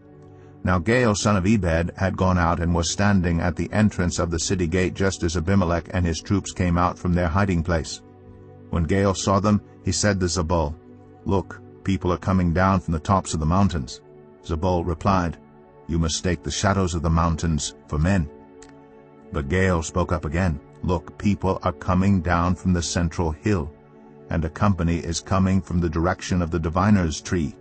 A: Now Gaal, son of Ebed, had gone out and was standing at the entrance of the city gate just as Abimelech and his troops came out from their hiding place. When Gaal saw them, he said to Zebul, Look, people are coming down from the tops of the mountains. Zebul replied, You mistake the shadows of the mountains for men. But Gaal spoke up again, Look, people are coming down from the central hill, and a company is coming from the direction of the diviner's tree.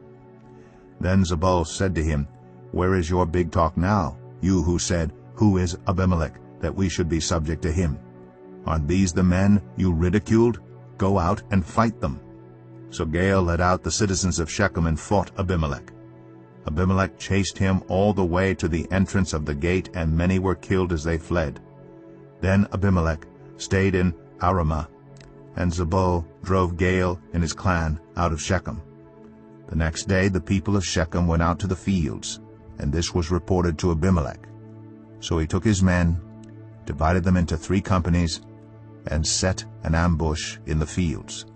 A: Then Zebul said to him, Where is your big talk now, you who said, Who is Abimelech, that we should be subject to him? Aren't these the men you ridiculed? Go out and fight them. So Gaal led out the citizens of Shechem and fought Abimelech. Abimelech chased him all the way to the entrance of the gate, and many were killed as they fled. Then Abimelech stayed in Aramah, and Zebul drove Gaal and his clan out of Shechem. The next day the people of Shechem went out to the fields, and this was reported to Abimelech. So he took his men, divided them into 3 companies, and set an ambush in the fields.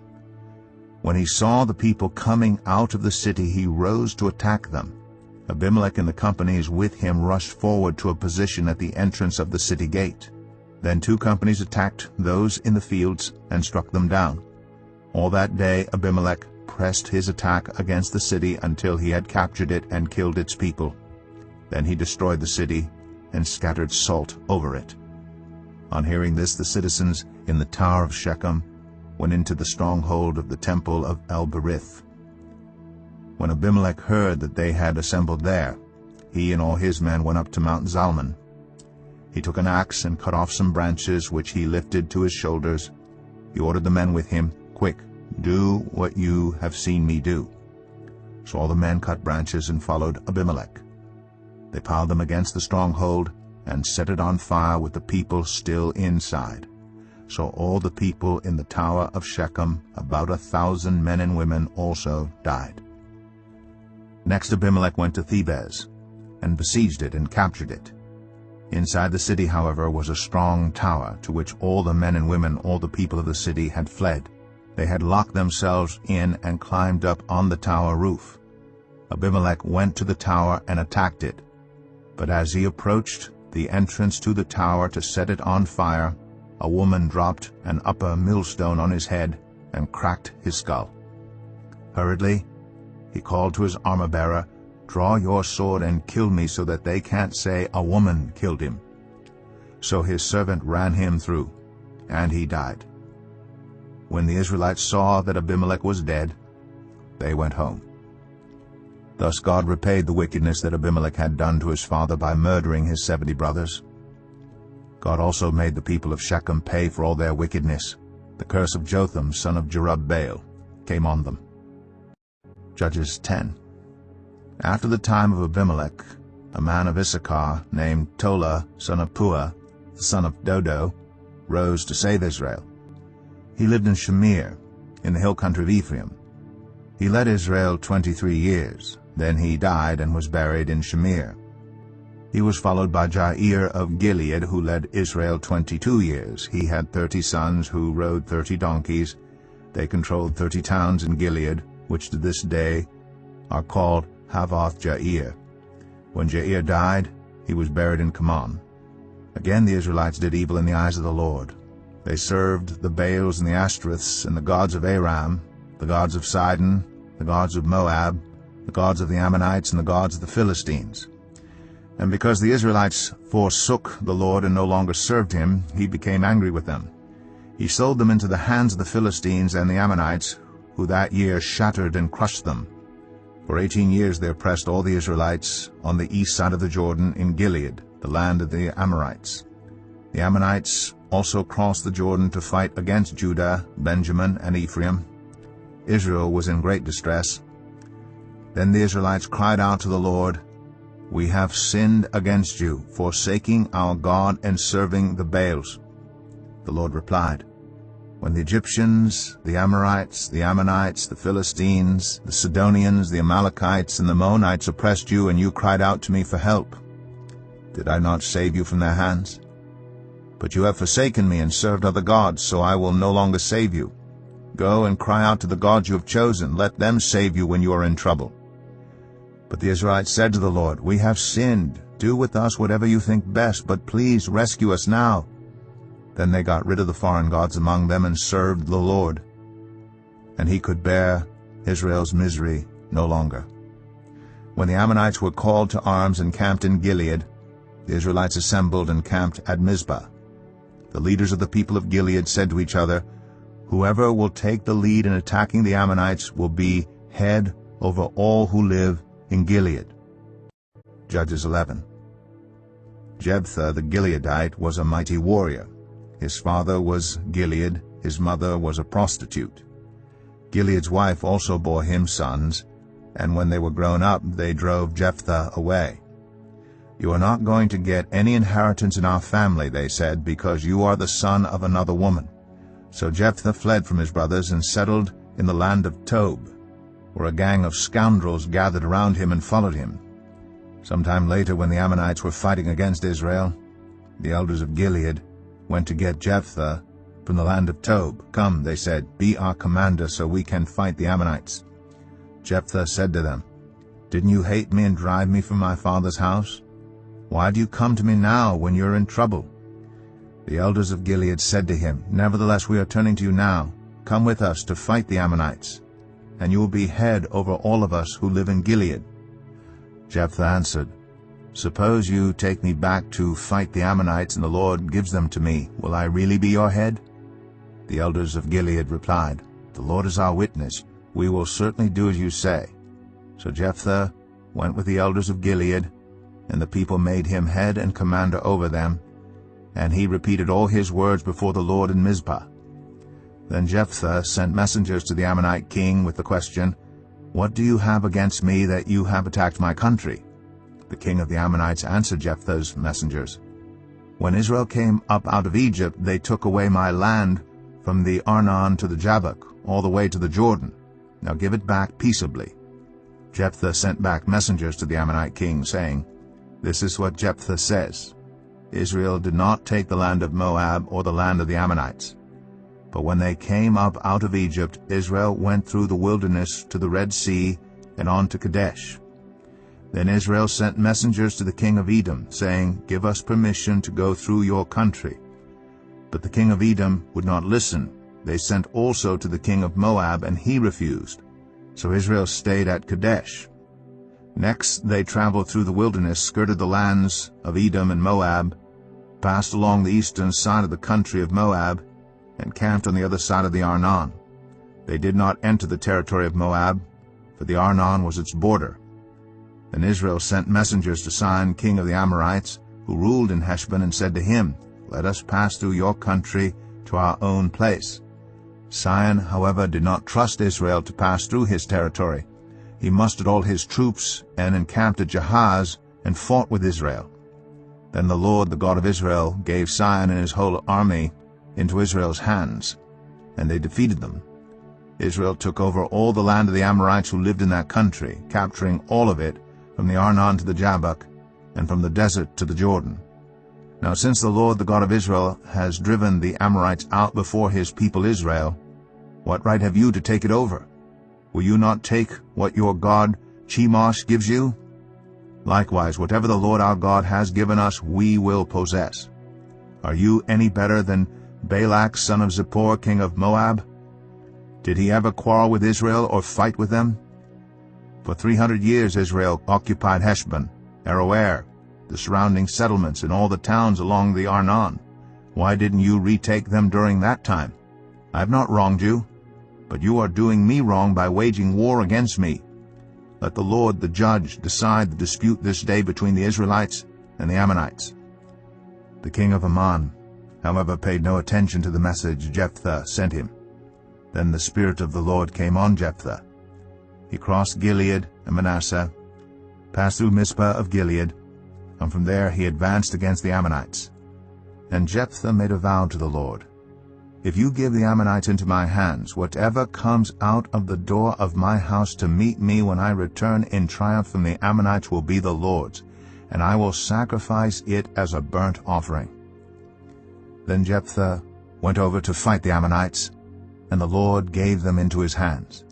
A: When he saw the people coming out of the city, he rose to attack them. Abimelech and the companies with him rushed forward to a position at the entrance of the city gate. Then 2 companies attacked those in the fields and struck them down. All that day Abimelech pressed his attack against the city until he had captured it and killed its people. Then he destroyed the city and scattered salt over it. On hearing this, the citizens in the tower of Shechem went into the stronghold of the temple of El-Berith. When Abimelech heard that they had assembled there, he and all his men went up to Mount Zalmon. He took an axe and cut off some branches, which he lifted to his shoulders. He ordered the men with him, Quick, do what you have seen me do. So all the men cut branches and followed Abimelech. They piled them against the stronghold and set it on fire with the people still inside. So all the people in the tower of Shechem, about 1,000 men and women, also died. Next Abimelech went to Thebez, and besieged it and captured it. Inside the city, however, was a strong tower, to which all the men and women, all the people of the city, had fled. They had locked themselves in and climbed up on the tower roof. Abimelech went to the tower and attacked it. But as he approached the entrance to the tower to set it on fire, a woman dropped an upper millstone on his head and cracked his skull. Hurriedly, he called to his armor-bearer, "Draw your sword and kill me so that they can't say a woman killed him." So his servant ran him through, and he died. When the Israelites saw that Abimelech was dead, they went home. Thus God repaid the wickedness that Abimelech had done to his father by murdering his 70 brothers. God also made the people of Shechem pay for all their wickedness. The curse of Jotham, son of Jerubbaal, came on them. Judges 10. After the time of Abimelech, a man of Issachar named Tola, son of Puah, the son of Dodo, rose to save Israel. He lived in Shamir, in the hill country of Ephraim. He led Israel 23 years. Then he died and was buried in Shamir. He was followed by Jair of Gilead, who led Israel 22 years. He had 30 sons who rode 30 donkeys. They controlled 30 towns in Gilead, which to this day are called Havoth-Jair. When Jair died, he was buried in Kaman. Again the Israelites did evil in the eyes of the Lord. They served the Baals and the Ashtoreths and the gods of Aram, the gods of Sidon, the gods of Moab, the gods of the Ammonites, and the gods of the Philistines. And because the Israelites forsook the Lord and no longer served him, he became angry with them. He sold them into the hands of the Philistines and the Ammonites, who that year shattered and crushed them. For 18 years they oppressed all the Israelites on the east side of the Jordan in Gilead, the land of the Amorites. The Ammonites also crossed the Jordan to fight against Judah, Benjamin, and Ephraim. Israel was in great distress. Then the Israelites cried out to the Lord, "We have sinned against you, forsaking our God and serving the Baals." The Lord replied, "When the Egyptians, the Amorites, the Ammonites, the Philistines, the Sidonians, the Amalekites, and the Moabites oppressed you, and you cried out to me for help, did I not save you from their hands? But you have forsaken me and served other gods, so I will no longer save you. Go and cry out to the gods you have chosen. Let them save you when you are in trouble." But the Israelites said to the Lord, "We have sinned. Do with us whatever you think best, but please rescue us now." Then they got rid of the foreign gods among them and served the Lord. And he could bear Israel's misery no longer. When the Ammonites were called to arms and camped in Gilead, the Israelites assembled and camped at Mizpah. The leaders of the people of Gilead said to each other, "Whoever will take the lead in attacking the Ammonites will be head over all who live in Gilead." Judges 11. Jephthah the Gileadite was a mighty warrior. His father was Gilead, his mother was a prostitute. Gilead's wife also bore him sons, and when they were grown up, they drove Jephthah away. "You are not going to get any inheritance in our family," they said, "because you are the son of another woman." So Jephthah fled from his brothers and settled in the land of Tob, where a gang of scoundrels gathered around him and followed him. Sometime later, when the Ammonites were fighting against Israel, the elders of Gilead went to get Jephthah from the land of Tob. "Come," they said, "be our commander so we can fight the Ammonites." Jephthah said to them, "Didn't you hate me and drive me from my father's house? Why do you come to me now when you're in trouble?" The elders of Gilead said to him, "Nevertheless, we are turning to you now. Come with us to fight the Ammonites, and you will be head over all of us who live in Gilead." Jephthah answered, "Suppose you take me back to fight the Ammonites and the Lord gives them to me. Will I really be your head?" The elders of Gilead replied, "The Lord is our witness. We will certainly do as you say." So Jephthah went with the elders of Gilead, and the people made him head and commander over them, and he repeated all his words before the Lord in Mizpah. Then Jephthah sent messengers to the Ammonite king with the question, "What do you have against me that you have attacked my country?" The king of the Ammonites answered Jephthah's messengers, When Israel came up out of Egypt, they took away my land from the Arnon to the Jabbok, all the way to the Jordan. Now give it back peaceably. Jephthah sent back messengers to the Ammonite king, saying, This is what Jephthah says. Israel did not take the land of Moab or the land of the Ammonites. But when they came up out of Egypt, Israel went through the wilderness to the Red Sea and on to Kadesh. Then Israel sent messengers to the king of Edom, saying, Give us permission to go through your country. But the king of Edom would not listen. They sent also to the king of Moab, and he refused. So Israel stayed at Kadesh. Next they traveled through the wilderness, skirted the lands of Edom and Moab, passed along the eastern side of the country of Moab, and camped on the other side of the Arnon. They did not enter the territory of Moab, for the Arnon was its border. Then Israel sent messengers to Sihon, king of the Amorites, who ruled in Heshbon, and said to him, Let us pass through your country to our own place. Sihon, however, did not trust Israel to pass through his territory. He mustered all his troops and encamped at Jahaz and fought with Israel. Then the Lord, the God of Israel, gave Sihon and his whole army into Israel's hands, and they defeated them. Israel took over all the land of the Amorites who lived in that country, capturing all of it, from the Arnon to the Jabbok, and from the desert to the Jordan. Now since the Lord, the God of Israel, has driven the Amorites out before his people Israel, what right have you to take it over? Will you not take what your god Chemosh gives you? Likewise, whatever the Lord our God has given us, we will possess. Are you any better than Balak, son of Zippor, king of Moab? Did he ever quarrel with Israel or fight with them? For 300 years Israel occupied Heshbon, Aroer, the surrounding settlements, and all the towns along the Arnon. Why didn't you retake them during that time? I have not wronged you, but you are doing me wrong by waging war against me. Let the Lord, the judge, decide the dispute this day between the Israelites and the Ammonites. The king of Ammon, however, paid no attention to the message Jephthah sent him. Then the Spirit of the Lord came on Jephthah. He crossed Gilead and Manasseh, passed through Mizpah of Gilead, and from there he advanced against the Ammonites. And Jephthah made a vow to the Lord, If you give the Ammonites into my hands, whatever comes out of the door of my house to meet me when I return in triumph from the Ammonites will be the Lord's, and I will sacrifice it as a burnt offering. Then Jephthah went over to fight the Ammonites, and the Lord gave them into his hands.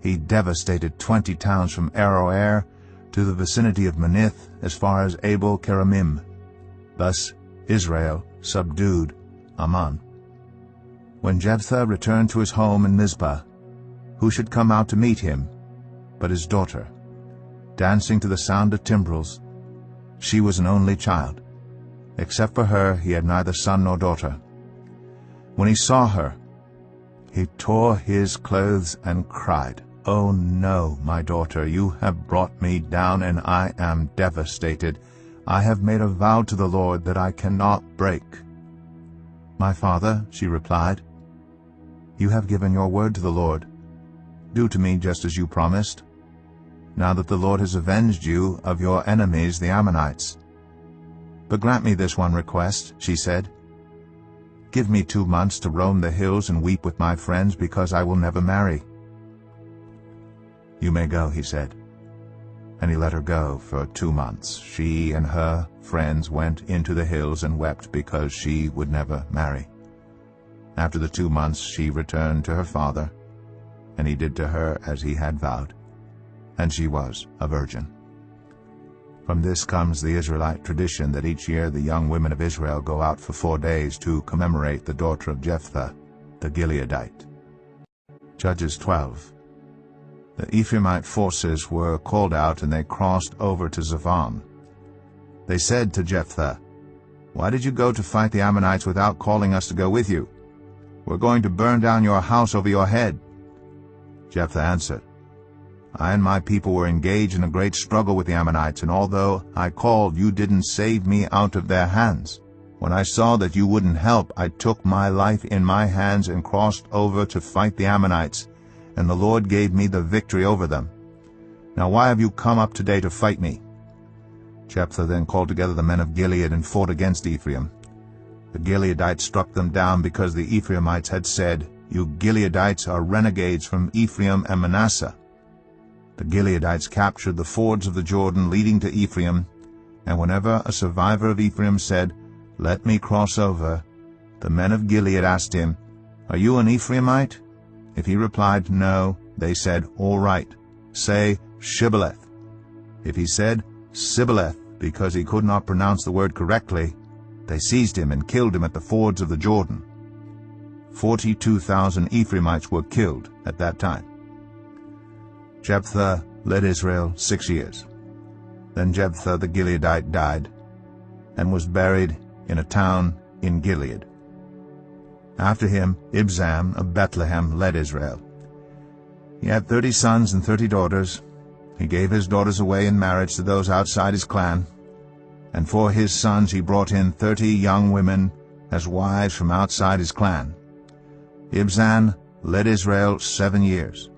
A: He devastated 20 towns from Aroer to the vicinity of Manith as far as Abel-keramim. Thus Israel subdued Ammon. When Jephthah returned to his home in Mizpah, who should come out to meet him but his daughter, dancing to the sound of timbrels? She was an only child. Except for her, he had neither son nor daughter. When he saw her, he tore his clothes and cried, "Oh no, my daughter, you have brought me down, and I am devastated. I have made a vow to the Lord that I cannot break." "My father," she replied, "you have given your word to the Lord. Do to me just as you promised, now that the Lord has avenged you of your enemies, the Ammonites. But grant me this one request," she said. "Give me 2 months to roam the hills and weep with my friends, because I will never marry." "You may go," he said. And he let her go for 2 months. She and her friends went into the hills and wept because she would never marry. After the 2 months she returned to her father, and he did to her as he had vowed, and she was a virgin. From this comes the Israelite tradition that each year the young women of Israel go out for 4 days to commemorate the daughter of Jephthah, the Gileadite. Judges 12. The Ephraimite forces were called out, and they crossed over to Zavon. They said to Jephthah, "Why did you go to fight the Ammonites without calling us to go with you? We're going to burn down your house over your head." Jephthah answered, "I and my people were engaged in a great struggle with the Ammonites, and although I called, you didn't save me out of their hands. When I saw that you wouldn't help, I took my life in my hands and crossed over to fight the Ammonites, and the Lord gave me the victory over them. Now why have you come up today to fight me?" Jephthah then called together the men of Gilead and fought against Ephraim. The Gileadites struck them down because the Ephraimites had said, "You Gileadites are renegades from Ephraim and Manasseh." The Gileadites captured the fords of the Jordan leading to Ephraim, and whenever a survivor of Ephraim said, "Let me cross over," the men of Gilead asked him, "Are you an Ephraimite?" If he replied, "No," they said, "All right, say Shibboleth." If he said Sibboleth because he could not pronounce the word correctly, they seized him and killed him at the fords of the Jordan. 42,000 Ephraimites were killed at that time. Jephthah led Israel 6 years. Then Jephthah the Gileadite died, and was buried in a town in Gilead. After him Ibzan of Bethlehem led Israel. He had 30 sons and 30 daughters. He gave his daughters away in marriage to those outside his clan, and for his sons he brought in 30 young women as wives from outside his clan. Ibzan led Israel 7 years.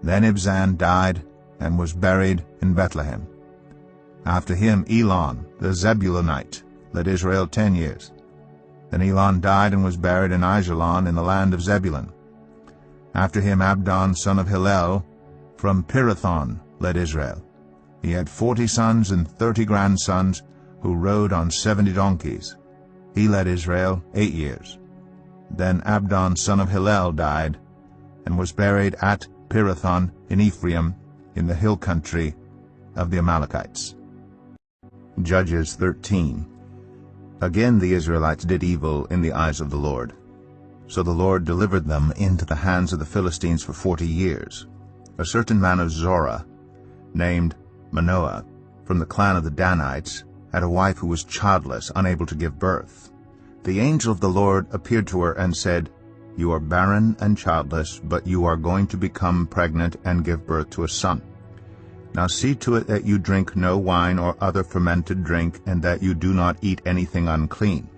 A: Then Ibzan died and was buried in Bethlehem. After him Elon the Zebulunite led Israel 10 years. Then Elon died and was buried in Aijalon in the land of Zebulun. After him Abdon son of Hillel from Pirathon led Israel. He had 40 sons and 30 grandsons who rode on 70 donkeys. He led Israel 8 years. Then Abdon son of Hillel died and was buried at Pirathon in Ephraim in the hill country of the Amalekites. Judges 13. Again the Israelites did evil in the eyes of the Lord. So the Lord delivered them into the hands of the Philistines for 40 years. A certain man of Zorah, named Manoah, from the clan of the Danites, had a wife who was childless, unable to give birth. The angel of the Lord appeared to her and said, "You are barren and childless, but you are going to become pregnant and give birth to a son. Now see to it that you drink no wine or other fermented drink, and that you do not eat anything unclean.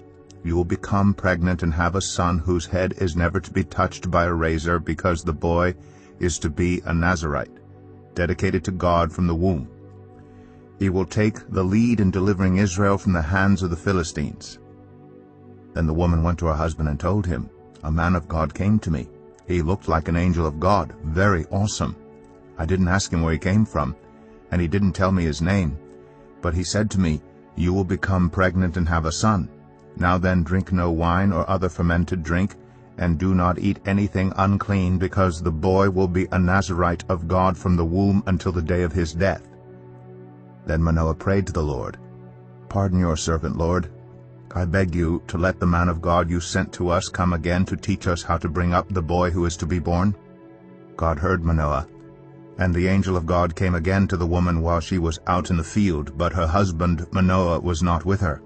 A: You will become pregnant and have a son whose head is never to be touched by a razor, because the boy is to be a Nazirite, dedicated to God from the womb. He will take the lead in delivering Israel from the hands of the Philistines." Then the woman went to her husband and told him, "A man of God came to me. He looked like an angel of God, very awesome. I didn't ask him where he came from, and he didn't tell me his name. But he said to me, 'You will become pregnant and have a son. Now then, drink no wine or other fermented drink, and do not eat anything unclean, because the boy will be a Nazirite of God from the womb until the day of his death.' Then Manoah prayed to the Lord, 'Pardon your servant, Lord. I beg you to let the man of God you sent to us come again to teach us how to bring up the boy who is to be born.' God heard Manoah, and the angel of God came again to the woman while she was out in the field, but her husband Manoah was not with her.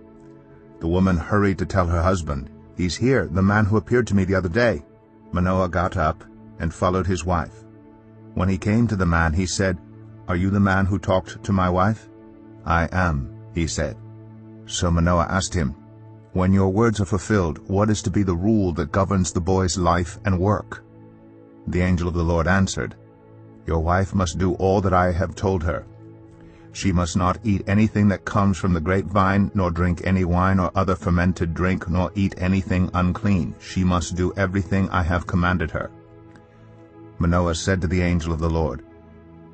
A: The woman hurried to tell her husband, 'He's here, the man who appeared to me the other day.' Manoah got up and followed his wife. When he came to the man, he said, 'Are you the man who talked to my wife?' 'I am,' he said. So Manoah asked him, 'When your words are fulfilled, what is to be the rule that governs the boy's life and work?' The angel of the Lord answered, 'Your wife must do all that I have told her. She must not eat anything that comes from the grapevine, nor drink any wine or other fermented drink, nor eat anything unclean. She must do everything I have commanded her.' Manoah said to the angel of the Lord,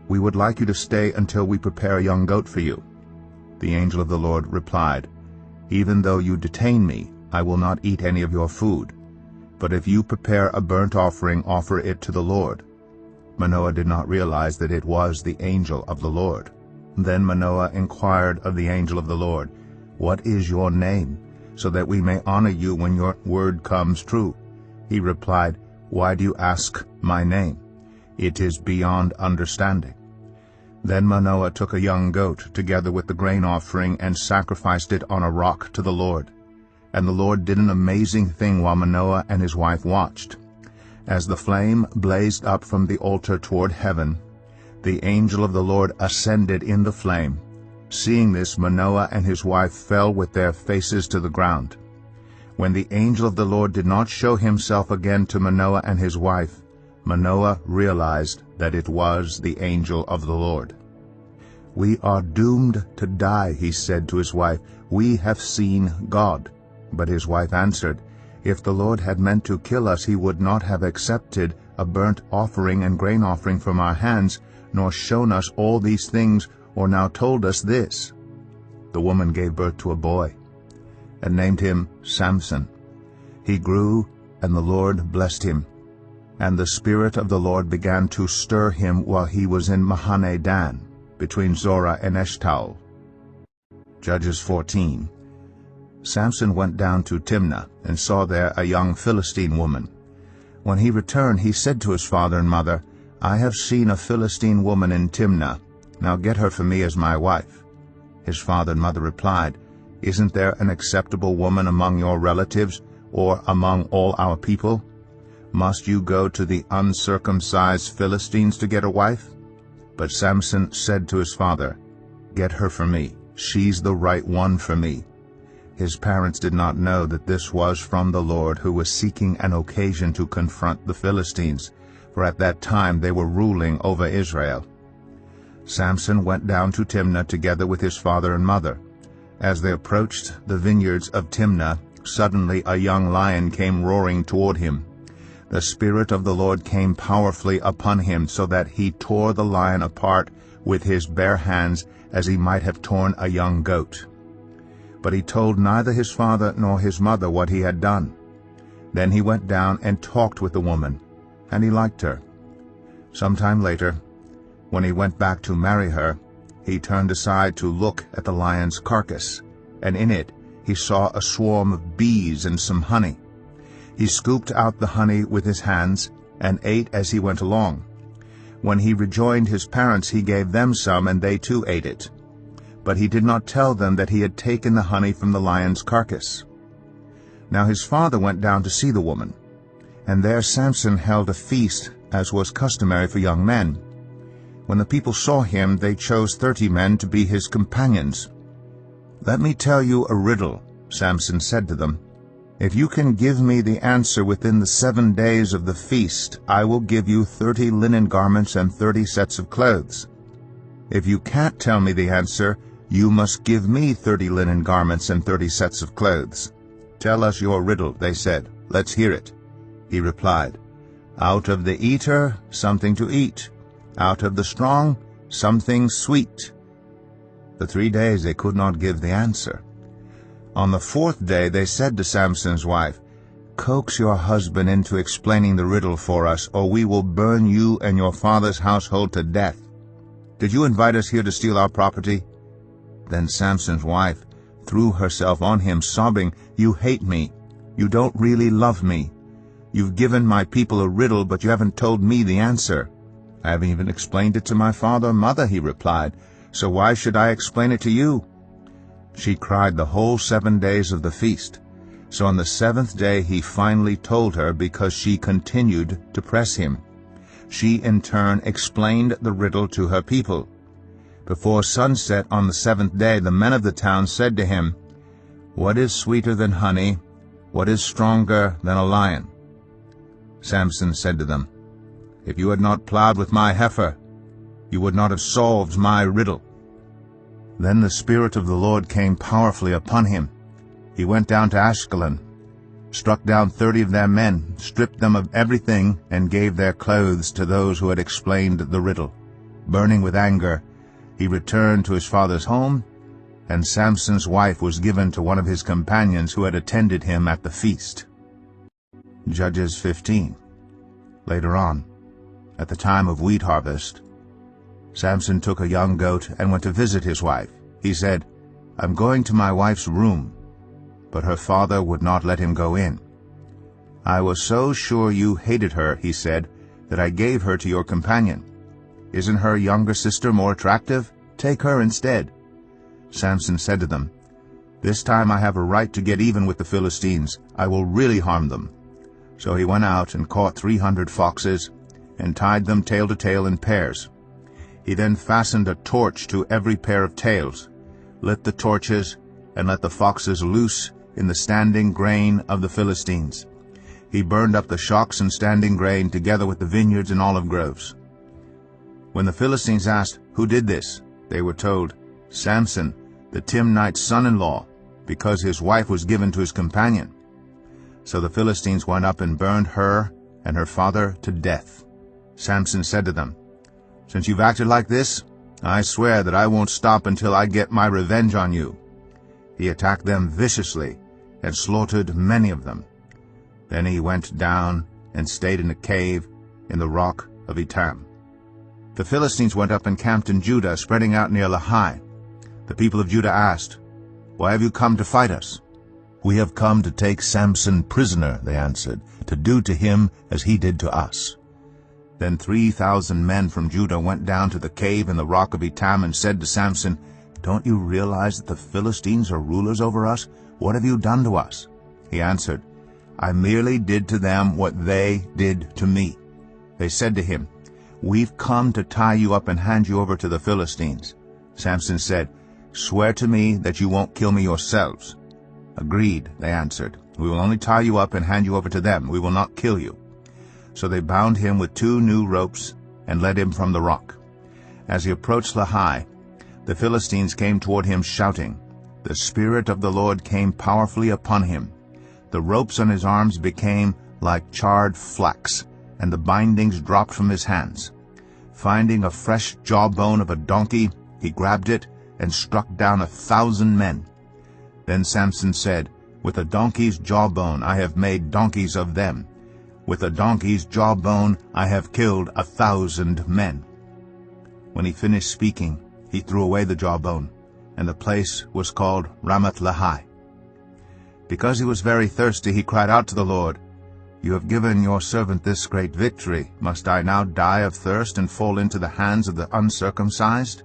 A: 'We would like you to stay until we prepare a young goat for you.' The angel of the Lord replied, 'Even though you detain me, I will not eat any of your food. But if you prepare a burnt offering, offer it to the Lord.' Manoah did not realize that it was the angel of the Lord. Then Manoah inquired of the angel of the Lord, 'What is your name, so that we may honor you when your word comes true?' He replied, 'Why do you ask my name? It is beyond understanding.' Then Manoah took a young goat together with the grain offering and sacrificed it on a rock to the Lord. And the Lord did an amazing thing while Manoah and his wife watched. As the flame blazed up from the altar toward heaven, the angel of the Lord ascended in the flame. Seeing this, Manoah and his wife fell with their faces to the ground. When the angel of the Lord did not show himself again to Manoah and his wife, Manoah realized that it was the angel of the Lord. "We are doomed to die," he said to his wife. "We have seen God." But his wife answered, "If the Lord had meant to kill us, he would not have accepted a burnt offering and grain offering from our hands, nor shown us all these things, or now told us this." The woman gave birth to a boy, and named him Samson. He grew, and the Lord blessed him. And the Spirit of the Lord began to stir him while he was in Mahane Dan, between Zorah and Eshtaol. Judges 14. Samson went down to Timnah, and saw there a young Philistine woman. When he returned, he said to his father and mother, "I have seen a Philistine woman in Timnah. Now get her for me as my wife." His father and mother replied, "Isn't there an acceptable woman among your relatives, or among all our people? Must you go to the uncircumcised Philistines to get a wife?" But Samson said to his father, "Get her for me. She's the right one for me." His parents did not know that this was from the Lord, who was seeking an occasion to confront the Philistines, for at that time they were ruling over Israel. Samson went down to Timnah together with his father and mother. As they approached the vineyards of Timnah, suddenly a young lion came roaring toward him. The Spirit of the Lord came powerfully upon him, so that he tore the lion apart with his bare hands, as he might have torn a young goat. But he told neither his father nor his mother what he had done. Then he went down and talked with the woman, and he liked her. Some time later, when he went back to marry her, he turned aside to look at the lion's carcass, and in it he saw a swarm of bees and some honey. He scooped out the honey with his hands, and ate as he went along. When he rejoined his parents, he gave them some, and they too ate it. But he did not tell them that he had taken the honey from the lion's carcass. Now his father went down to see the woman, and there Samson held a feast, as was customary for young men. When the people saw him, they chose 30 men to be his companions. "Let me tell you a riddle," Samson said to them. "If you can give me the answer within the 7 days of the feast, I will give you 30 linen garments and 30 sets of clothes. If you can't tell me the answer, you must give me 30 linen garments and 30 sets of clothes." "Tell us your riddle," they said. "Let's hear it." He replied, "Out of the eater, something to eat. Out of the strong, something sweet." For 3 days they could not give the answer. On the 4th day they said to Samson's wife, "Coax your husband into explaining the riddle for us, or we will burn you and your father's household to death. Did you invite us here to steal our property?" Then Samson's wife threw herself on him, sobbing, "You hate me. You don't really love me. You've given my people a riddle, but you haven't told me the answer." "I haven't even explained it to my father or mother," he replied, "so why should I explain it to you?" She cried the whole 7 days of the feast. So on the 7th day he finally told her, because she continued to press him. She in turn explained the riddle to her people. Before sunset on the 7th day, the men of the town said to him, "What is sweeter than honey? What is stronger than a lion?" Samson said to them, "If you had not plowed with my heifer, you would not have solved my riddle." Then the Spirit of the Lord came powerfully upon him. He went down to Ashkelon, struck down 30 of their men, stripped them of everything, and gave their clothes to those who had explained the riddle. Burning with anger, he returned to his father's home, and Samson's wife was given to one of his companions who had attended him at the feast. Judges 15. Later on, at the time of wheat harvest, Samson took a young goat and went to visit his wife. He said, "I'm going to my wife's room." But her father would not let him go in. "I was so sure you hated her," he said, "that I gave her to your companion. Isn't her younger sister more attractive? Take her instead." Samson said to them, "This time I have a right to get even with the Philistines. I will really harm them." So he went out and caught 300 foxes and tied them tail to tail in pairs. He then fastened a torch to every pair of tails, lit the torches, and let the foxes loose in the standing grain of the Philistines. He burned up the shocks and standing grain together with the vineyards and olive groves. When the Philistines asked, "Who did this?" they were told, "Samson, the Timnite's son-in-law, because his wife was given to his companion." So the Philistines went up and burned her and her father to death. Samson said to them, "Since you've acted like this, I swear that I won't stop until I get my revenge on you." He attacked them viciously and slaughtered many of them. Then he went down and stayed in a cave in the rock of Etam. The Philistines went up and camped in Judah, spreading out near Lehi. The people of Judah asked, "Why have you come to fight us?" "We have come to take Samson prisoner," they answered, "to do to him as he did to us." Then 3,000 men from Judah went down to the cave in the rock of Etam and said to Samson, "Don't you realize that the Philistines are rulers over us? What have you done to us?" He answered, "I merely did to them what they did to me." They said to him, "We've come to tie you up and hand you over to the Philistines." Samson said, "Swear to me that you won't kill me yourselves." "Agreed," they answered. "We will only tie you up and hand you over to them. We will not kill you." So they bound him with 2 new ropes and led him from the rock. As he approached Lehi, the Philistines came toward him shouting. The Spirit of the Lord came powerfully upon him. The ropes on his arms became like charred flax, and the bindings dropped from his hands. Finding a fresh jawbone of a donkey, he grabbed it and struck down 1,000 men. Then Samson said, "With a donkey's jawbone I have made donkeys of them. With a donkey's jawbone I have killed 1,000 men." When he finished speaking, he threw away the jawbone, and the place was called Ramath-Lehi. Because he was very thirsty, he cried out to the Lord, "You have given your servant this great victory. Must I now die of thirst and fall into the hands of the uncircumcised?"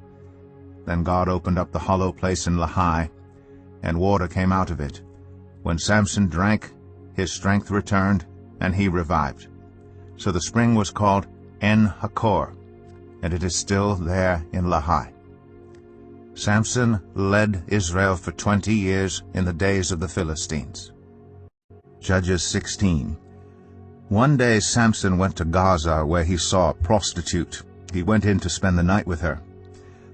A: Then God opened up the hollow place in Lehi, and water came out of it. When Samson drank, his strength returned, and he revived. So the spring was called En-Hakor, and it is still there in Lehi. Samson led Israel for 20 years in the days of the Philistines. Judges 16. One day Samson went to Gaza, where he saw a prostitute. He went in to spend the night with her.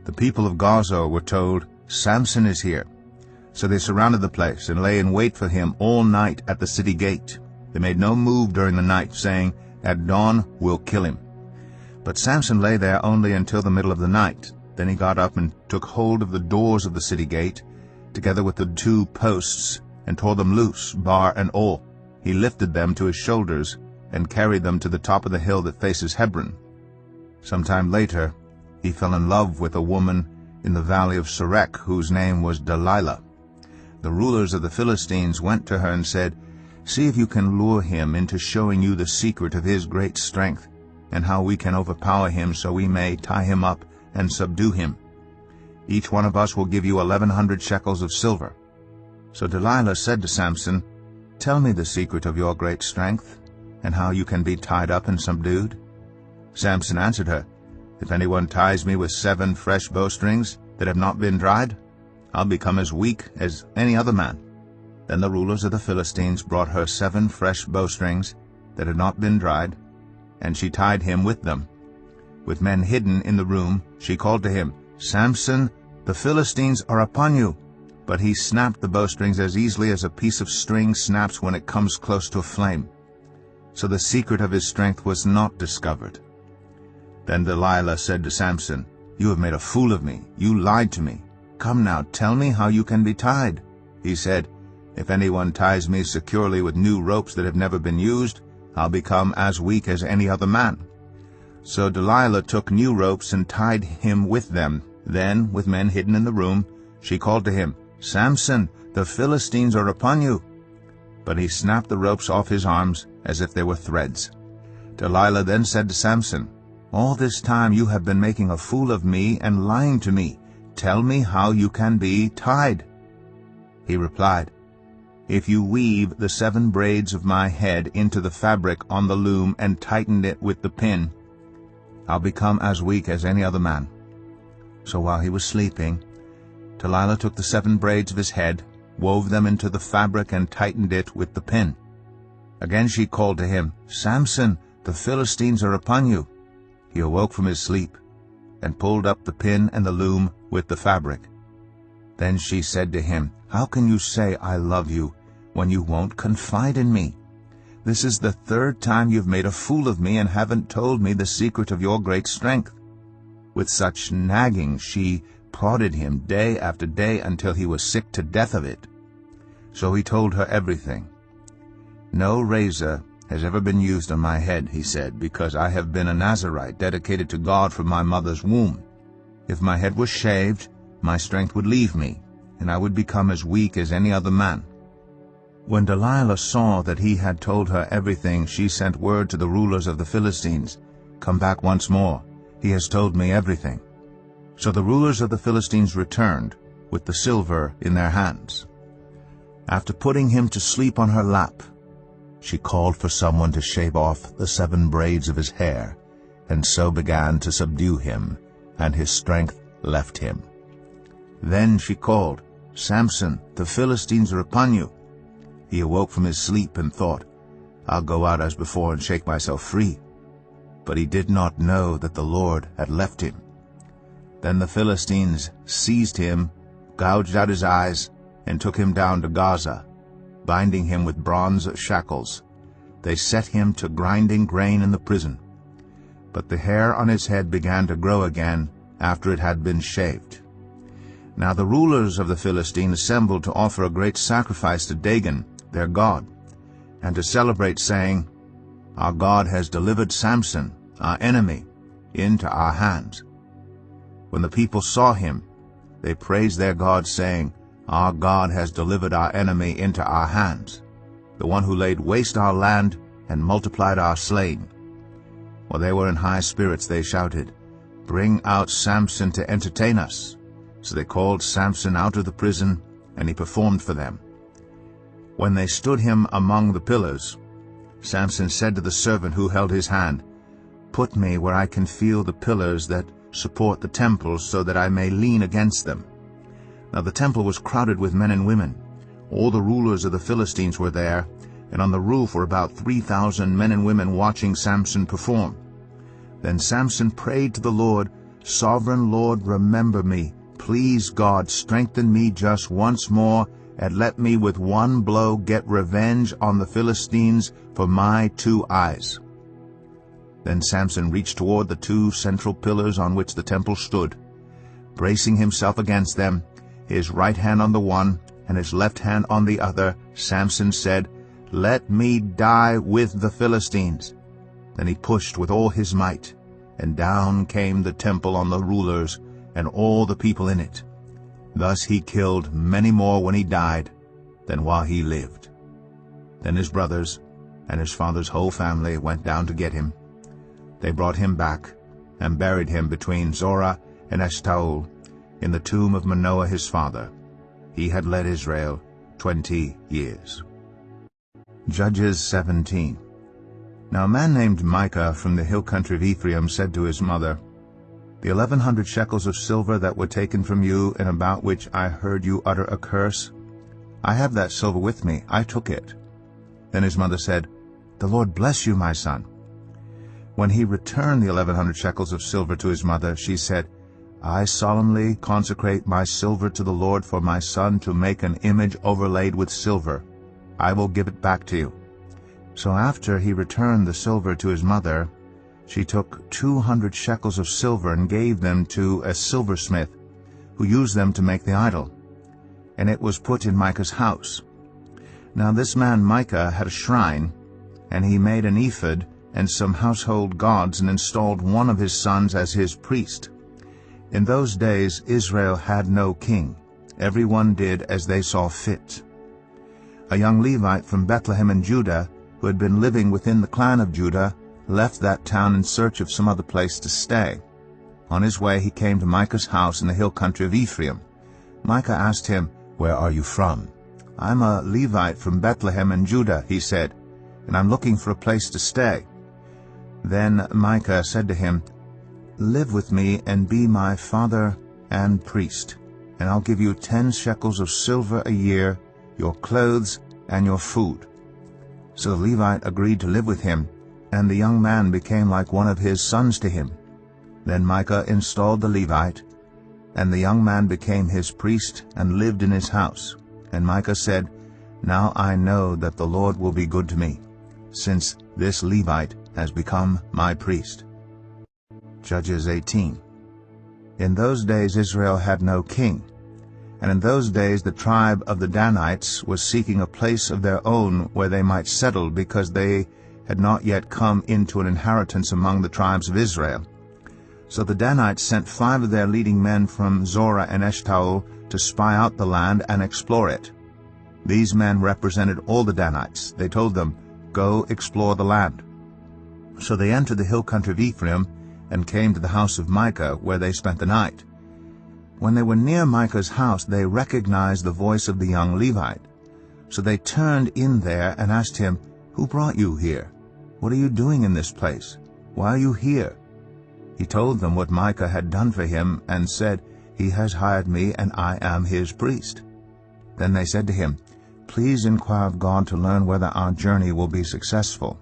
A: The people of Gaza were told, "Samson is here." So they surrounded the place and lay in wait for him all night at the city gate. They made no move during the night, saying, "At dawn we'll kill him." But Samson lay there only until the middle of the night. Then he got up and took hold of the doors of the city gate, together with the 2 posts, and tore them loose, bar and all. He lifted them to his shoulders and carried them to the top of the hill that faces Hebron. Some time later, he fell in love with a woman in the valley of Sorek, whose name was Delilah. The rulers of the Philistines went to her and said, "See if you can lure him into showing you the secret of his great strength, and how we can overpower him so we may tie him up and subdue him. Each one of us will give you 1,100 shekels of silver." So Delilah said to Samson, "Tell me the secret of your great strength, and how you can be tied up and subdued." Samson answered her, "If anyone ties me with 7 fresh bowstrings that have not been dried, I'll become as weak as any other man." Then the rulers of the Philistines brought her 7 fresh bowstrings that had not been dried, and she tied him with them. With men hidden in the room, she called to him, "Samson, the Philistines are upon you." But he snapped the bowstrings as easily as a piece of string snaps when it comes close to a flame. So the secret of his strength was not discovered. Then Delilah said to Samson, "You have made a fool of me. You lied to me. Come now, tell me how you can be tied." He said, "If anyone ties me securely with new ropes that have never been used, I'll become as weak as any other man." So Delilah took new ropes and tied him with them. Then, with men hidden in the room, she called to him, "Samson, the Philistines are upon you." But he snapped the ropes off his arms as if they were threads. Delilah then said to Samson, "All this time you have been making a fool of me and lying to me. Tell me how you can be tied." He replied, "If you weave the 7 braids of my head into the fabric on the loom and tighten it with the pin, I'll become as weak as any other man." So while he was sleeping, Delilah took the 7 braids of his head, wove them into the fabric, and tightened it with the pin. Again she called to him, "Samson, the Philistines are upon you." He awoke from his sleep, and pulled up the pin and the loom with the fabric. Then she said to him, "How can you say, 'I love you,' when you won't confide in me? This is the third time you've made a fool of me and haven't told me the secret of your great strength." With such nagging she prodded him day after day until he was sick to death of it. So he told her everything. "No razor has ever been used on my head," he said, "because I have been a Nazirite dedicated to God from my mother's womb. If my head was shaved, my strength would leave me, and I would become as weak as any other man." When Delilah saw that he had told her everything, she sent word to the rulers of the Philistines, "Come back once more. He has told me everything." So the rulers of the Philistines returned, with the silver in their hands. After putting him to sleep on her lap, she called for someone to shave off the 7 braids of his hair, and so began to subdue him, and his strength left him. Then she called, "Samson, the Philistines are upon you." He awoke from his sleep and thought, "I'll go out as before and shake myself free." But he did not know that the Lord had left him. Then the Philistines seized him, gouged out his eyes, and took him down to Gaza, binding him with bronze shackles. They set him to grinding grain in the prison. But the hair on his head began to grow again after it had been shaved. Now the rulers of the Philistines assembled to offer a great sacrifice to Dagon, their god, and to celebrate, saying, "Our God has delivered Samson, our enemy, into our hands." When the people saw him, they praised their God, saying, "Our God has delivered our enemy into our hands, the one who laid waste our land and multiplied our slain." While they were in high spirits, they shouted, "Bring out Samson to entertain us." So they called Samson out of the prison, and he performed for them. When they stood him among the pillars, Samson said to the servant who held his hand, "Put me where I can feel the pillars that support the temple, so that I may lean against them." Now the temple was crowded with men and women. All the rulers of the Philistines were there, and on the roof were about 3,000 men and women watching Samson perform. Then Samson prayed to the Lord, "Sovereign Lord, remember me. Please, God, strengthen me just once more, and let me with one blow get revenge on the Philistines for my 2 eyes." Then Samson reached toward the 2 central pillars on which the temple stood. Bracing himself against them, his right hand on the one and his left hand on the other, Samson said, "Let me die with the Philistines." Then he pushed with all his might, and down came the temple on the rulers and all the people in it. Thus he killed many more when he died than while he lived. Then his brothers and his father's whole family went down to get him. They brought him back and buried him between Zorah and Eshtaol in the tomb of Manoah his father. He had led Israel 20 years. Judges 17. Now a man named Micah from the hill country of Ephraim said to his mother, "The 1,100 shekels of silver that were taken from you, and about which I heard you utter a curse, I have that silver with me. I took it." Then his mother said, "The Lord bless you, my son." When he returned the 1,100 shekels of silver to his mother, she said, "I solemnly consecrate my silver to the Lord for my son to make an image overlaid with silver. I will give it back to you." So after he returned the silver to his mother, she took 200 shekels of silver and gave them to a silversmith, who used them to make the idol. And it was put in Micah's house. Now this man Micah had a shrine, and he made an ephod and some household gods, and installed one of his sons as his priest. In those days Israel had no king. Everyone did as they saw fit. A young Levite from Bethlehem in Judah, who had been living within the clan of Judah, left that town in search of some other place to stay. On his way he came to Micah's house in the hill country of Ephraim. Micah asked him, "Where are you from?" "I'm a Levite from Bethlehem in Judah," he said, "and I'm looking for a place to stay." Then Micah said to him, "Live with me and be my father and priest, and I'll give you 10 shekels of silver a year, your clothes and your food." So the Levite agreed to live with him, and the young man became like one of his sons to him. Then Micah installed the Levite, and the young man became his priest and lived in his house. And Micah said, Now I know that the Lord will be good to me, since this Levite has become my priest. Judges 18. In those days Israel had no king, and in those days the tribe of the Danites was seeking a place of their own where they might settle, because they had not yet come into an inheritance among the tribes of Israel. So the Danites sent 5 of their leading men from Zorah and Eshtaol to spy out the land and explore it. These men represented all the Danites. They told them, Go explore the land. So they entered the hill country of Ephraim and came to the house of Micah, where they spent the night. When they were near Micah's house, they recognized the voice of the young Levite. So they turned in there and asked him, Who brought you here? What are you doing in this place? Why are you here? He told them what Micah had done for him, and said, He has hired me, and I am his priest. Then they said to him, Please inquire of God to learn whether our journey will be successful.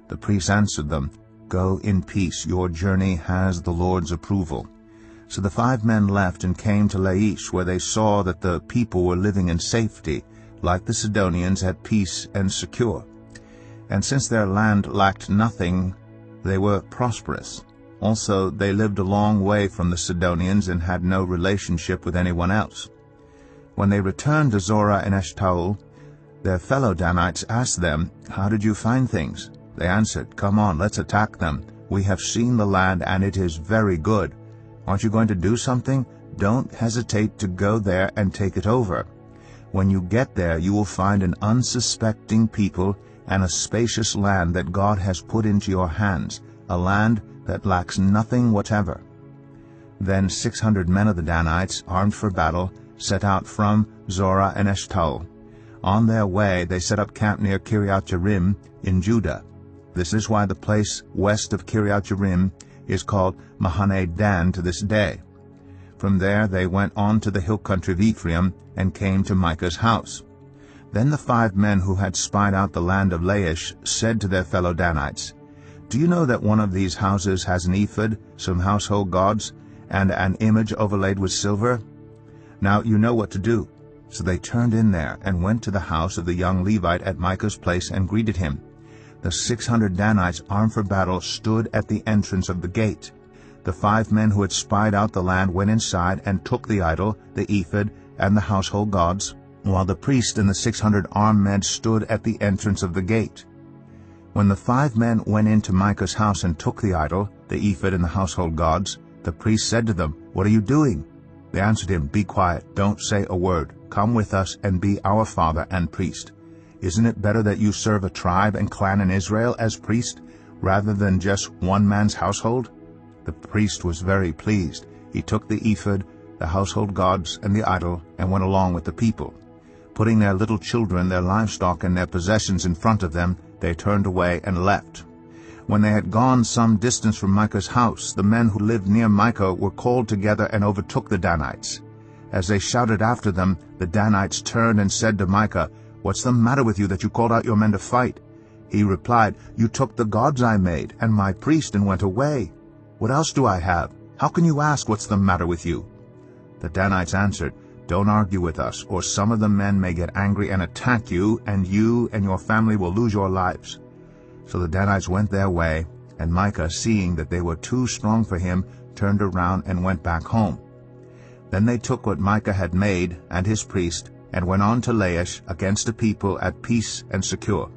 A: The priest answered them, Go in peace, your journey has the Lord's approval. So the 5 men left and came to Laish, where they saw that the people were living in safety, like the Sidonians, at peace and secure. And since their land lacked nothing, they were prosperous. Also, they lived a long way from the Sidonians and had no relationship with anyone else. When they returned to Zorah and Eshtaol, their fellow Danites asked them, How did you find things? They answered, Come on, let's attack them. We have seen the land, and it is very good. Aren't you going to do something? Don't hesitate to go there and take it over. When you get there, you will find an unsuspecting people and a spacious land that God has put into your hands, a land that lacks nothing whatever. Then 600 men of the Danites, armed for battle, set out from Zorah and Eshtaol. On their way they set up camp near Kiriath-Jearim in Judah. This is why the place west of Kiriath-Jearim is called Mahane Dan to this day. From there they went on to the hill country of Ephraim and came to Micah's house. Then the 5 men who had spied out the land of Laish said to their fellow Danites, Do you know that one of these houses has an ephod, some household gods, and an image overlaid with silver? Now you know what to do. So they turned in there and went to the house of the young Levite at Micah's place and greeted him. The 600 Danites armed for battle stood at the entrance of the gate. The 5 men who had spied out the land went inside and took the idol, the ephod, and the household gods, while the priest and the 600 armed men stood at the entrance of the gate. When the 5 men went into Micah's house and took the idol, the ephod, and the household gods, the priest said to them, What are you doing? They answered him, Be quiet, don't say a word. Come with us and be our father and priest. Isn't it better that you serve a tribe and clan in Israel as priest, rather than just one man's household? The priest was very pleased. He took the ephod, the household gods, and the idol, and went along with the people. Putting their little children, their livestock, and their possessions in front of them, they turned away and left. When they had gone some distance from Micah's house, the men who lived near Micah were called together and overtook the Danites. As they shouted after them, the Danites turned and said to Micah, What's the matter with you that you called out your men to fight? He replied, You took the gods I made and my priest and went away. What else do I have? How can you ask what's the matter with you? The Danites answered, Don't argue with us, or some of the men may get angry and attack you, and your family will lose your lives. So the Danites went their way, and Micah, seeing that they were too strong for him, turned around and went back home. Then they took what Micah had made and his priest, and went on to Laish against a people at peace and secure.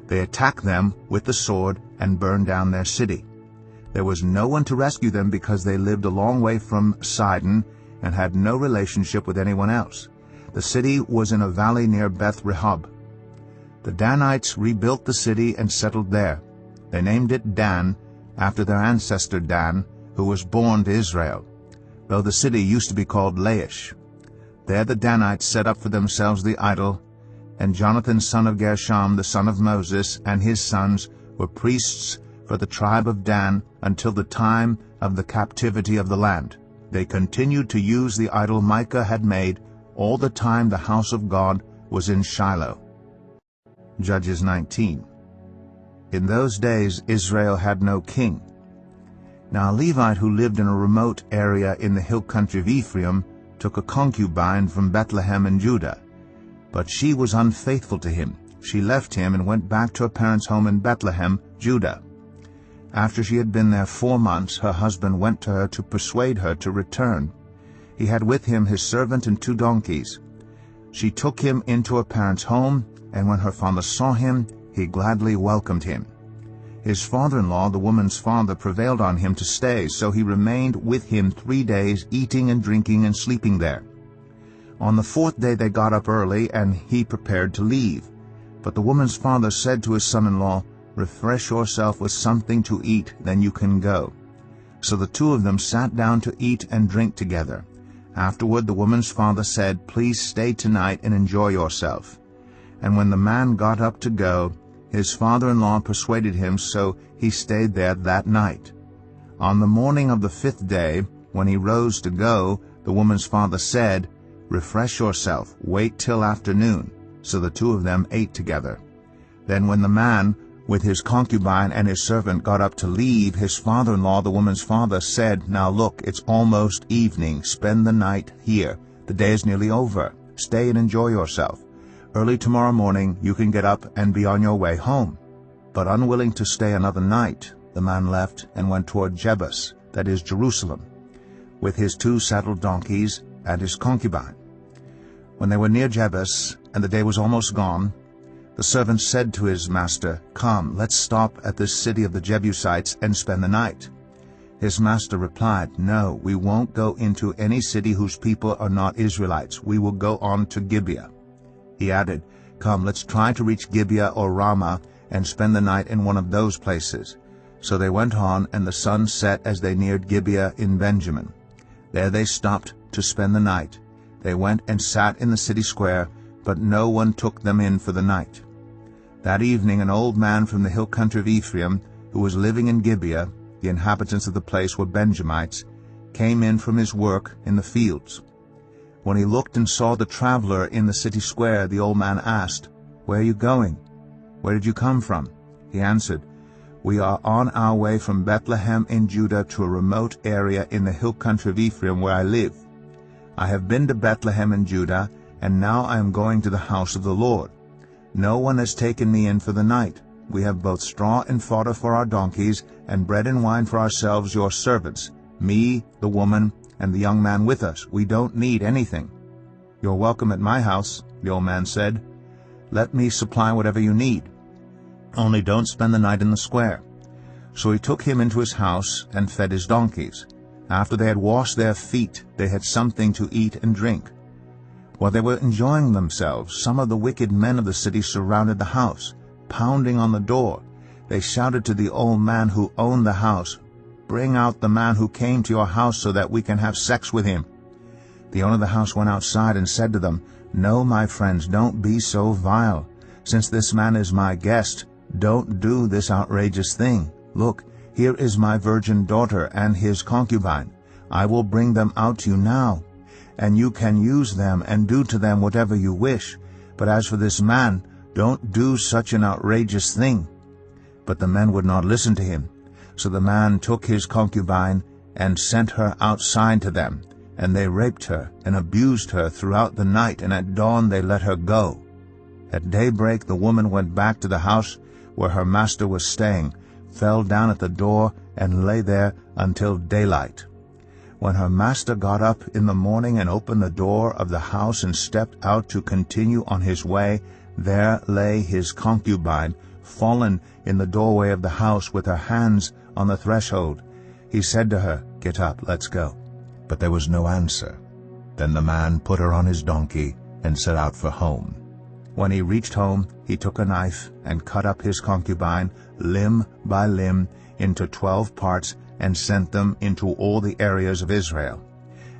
A: They attacked them with the sword and burned down their city. There was no one to rescue them because they lived a long way from Sidon and had no relationship with anyone else. The city was in a valley near Beth-Rehob. The Danites rebuilt the city and settled there. They named it Dan, after their ancestor Dan, who was born to Israel, though the city used to be called Laish. There the Danites set up for themselves the idol, and Jonathan son of Gershom, the son of Moses, and his sons were priests for the tribe of Dan until the time of the captivity of the land. They continued to use the idol Micah had made all the time the house of God was in Shiloh. Judges 19. In those days Israel had no king. Now a Levite who lived in a remote area in the hill country of Ephraim took a concubine from Bethlehem in Judah. But she was unfaithful to him. She left him and went back to her parents' home in Bethlehem, Judah. After she had been there 4 months, her husband went to her to persuade her to return. He had with him his servant and 2 donkeys. She took him into her parents' home, and when her father saw him, he gladly welcomed him. His father-in-law, the woman's father, prevailed on him to stay, so he remained with him 3 days, eating and drinking and sleeping there. On the 4th day they got up early, and he prepared to leave. But the woman's father said to his son-in-law, "Refresh yourself with something to eat, then you can go." So the 2 of them sat down to eat and drink together. Afterward the woman's father said, "Please stay tonight and enjoy yourself." And when the man got up to go, his father-in-law persuaded him, so he stayed there that night. On the morning of the 5th day, when he rose to go, the woman's father said, "Refresh yourself, wait till afternoon." So the 2 of them ate together. Then when the man, with his concubine and his servant, got up to leave, his father-in-law, the woman's father, said, "Now look, it's almost evening. Spend the night here. The day is nearly over. Stay and enjoy yourself. Early tomorrow morning you can get up and be on your way home." But unwilling to stay another night, the man left and went toward Jebus, that is Jerusalem, with his 2 saddled donkeys and his concubine. When they were near Jebus, and the day was almost gone, the servant said to his master, "Come, let's stop at this city of the Jebusites and spend the night." His master replied, "No, we won't go into any city whose people are not Israelites. We will go on to Gibeah." He added, "Come, let's try to reach Gibeah or Ramah and spend the night in one of those places." So they went on, and the sun set as they neared Gibeah in Benjamin. There they stopped to spend the night. They went and sat in the city square, but no one took them in for the night. That evening an old man from the hill country of Ephraim, who was living in Gibeah, the inhabitants of the place were Benjamites, came in from his work in the fields. When he looked and saw the traveler in the city square, the old man asked, "Where are you going? Where did you come from?" He answered, "We are on our way from Bethlehem in Judah to a remote area in the hill country of Ephraim where I live. I have been to Bethlehem in Judah, and now I am going to the house of the Lord. No one has taken me in for the night. We have both straw and fodder for our donkeys, and bread and wine for ourselves, your servants, me, the woman, and the young man with us. We don't need anything." "You're welcome at my house," the old man said. "Let me supply whatever you need. Only don't spend the night in the square." So he took him into his house and fed his donkeys. After they had washed their feet, they had something to eat and drink. While they were enjoying themselves, some of the wicked men of the city surrounded the house, pounding on the door. They shouted to the old man who owned the house, "Bring out the man who came to your house so that we can have sex with him." The owner of the house went outside and said to them, "No, my friends, don't be so vile. Since this man is my guest, don't do this outrageous thing. Look, here is my virgin daughter and his concubine. I will bring them out to you now, and you can use them and do to them whatever you wish. But as for this man, don't do such an outrageous thing." But the men would not listen to him. So the man took his concubine and sent her outside to them, and they raped her and abused her throughout the night, and at dawn they let her go. At daybreak the woman went back to the house where her master was staying, fell down at the door, and lay there until daylight. When her master got up in the morning and opened the door of the house and stepped out to continue on his way, there lay his concubine, fallen in the doorway of the house with her hands on the threshold. He said to her, "Get up, let's go." But there was no answer. Then the man put her on his donkey and set out for home. When he reached home, he took a knife and cut up his concubine, limb by limb, into 12 parts, and sent them into all the areas of Israel.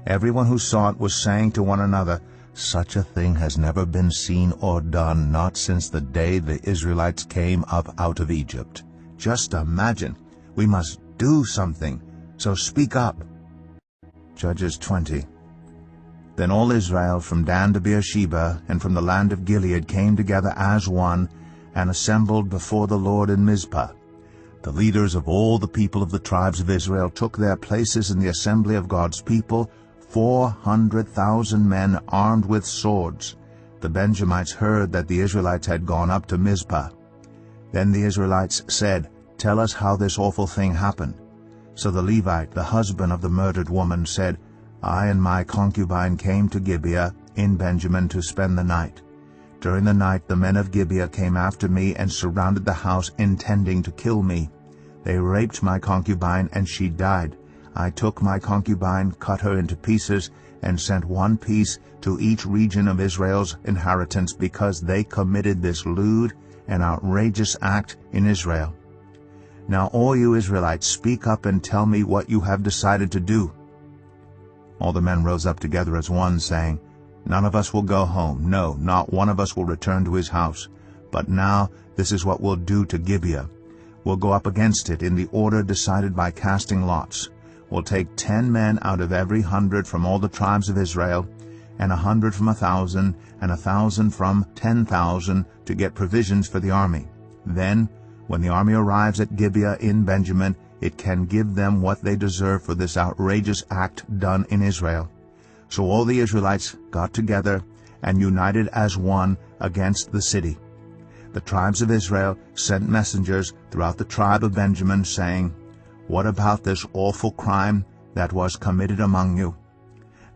A: Everyone who saw it was saying to one another, "Such a thing has never been seen or done, not since the day the Israelites came up out of Egypt." Just imagine. We must do something, so speak up. Judges 20. Then all Israel from Dan to Beersheba and from the land of Gilead came together as one and assembled before the Lord in Mizpah. The leaders of all the people of the tribes of Israel took their places in the assembly of God's people, 400,000 men armed with swords. The Benjamites heard that the Israelites had gone up to Mizpah. Then the Israelites said, "Tell us how this awful thing happened." So the Levite, the husband of the murdered woman, said, "I and my concubine came to Gibeah in Benjamin to spend the night. During the night the men of Gibeah came after me and surrounded the house, intending to kill me. They raped my concubine, and she died. I took my concubine, cut her into pieces, and sent one piece to each region of Israel's inheritance, because they committed this lewd and outrageous act in Israel. Now all you Israelites, speak up and tell me what you have decided to do." All the men rose up together as one, saying, "None of us will go home. No, not one of us will return to his house. But now this is what we'll do to Gibeah. We'll go up against it in the order decided by casting lots. We'll take 10 men out of every 100 from all the tribes of Israel, and 100 from 1,000, and 1,000 from 10,000, to get provisions for the army. Then, when the army arrives at Gibeah in Benjamin, it can give them what they deserve for this outrageous act done in Israel." So all the Israelites got together and united as one against the city. The tribes of Israel sent messengers throughout the tribe of Benjamin, saying, "What about this awful crime that was committed among you?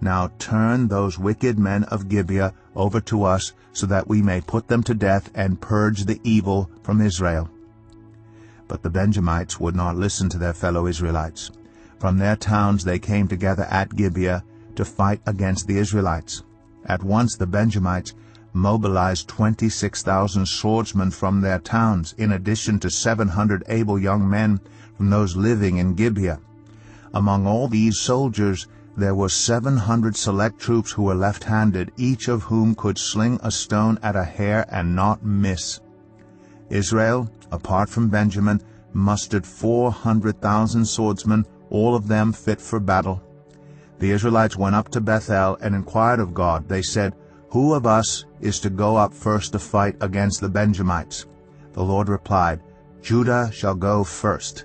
A: Now turn those wicked men of Gibeah over to us, so that we may put them to death and purge the evil from Israel." But the Benjamites would not listen to their fellow Israelites. From their towns they came together at Gibeah to fight against the Israelites. At once the Benjamites mobilized 26,000 swordsmen from their towns, in addition to 700 able young men from those living in Gibeah. Among all these soldiers there were 700 select troops who were left-handed, each of whom could sling a stone at a hair and not miss. Israel, apart from Benjamin, mustered 400,000 swordsmen, all of them fit for battle. The Israelites went up to Bethel and inquired of God. They said, "Who of us is to go up first to fight against the Benjamites?" The Lord replied, "Judah shall go first."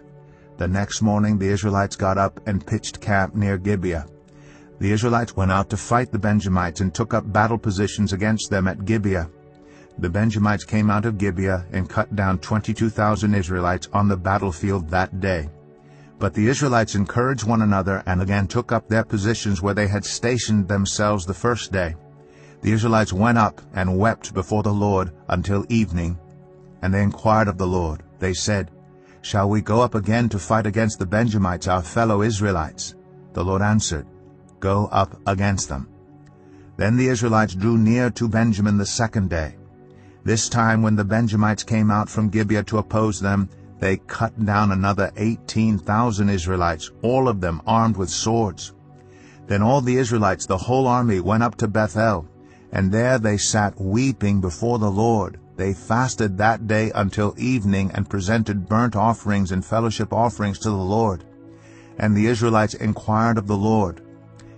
A: The next morning the Israelites got up and pitched camp near Gibeah. The Israelites went out to fight the Benjamites and took up battle positions against them at Gibeah. The Benjamites came out of Gibeah and cut down 22,000 Israelites on the battlefield that day. But the Israelites encouraged one another and again took up their positions where they had stationed themselves the first day. The Israelites went up and wept before the Lord until evening. And they inquired of the Lord. They said, "Shall we go up again to fight against the Benjamites, our fellow Israelites?" The Lord answered, "Go up against them." Then the Israelites drew near to Benjamin the second day. This time when the Benjamites came out from Gibeah to oppose them, they cut down another 18,000 Israelites, all of them armed with swords. Then all the Israelites, the whole army, went up to Bethel, and there they sat weeping before the Lord. They fasted that day until evening and presented burnt offerings and fellowship offerings to the Lord. And the Israelites inquired of the Lord.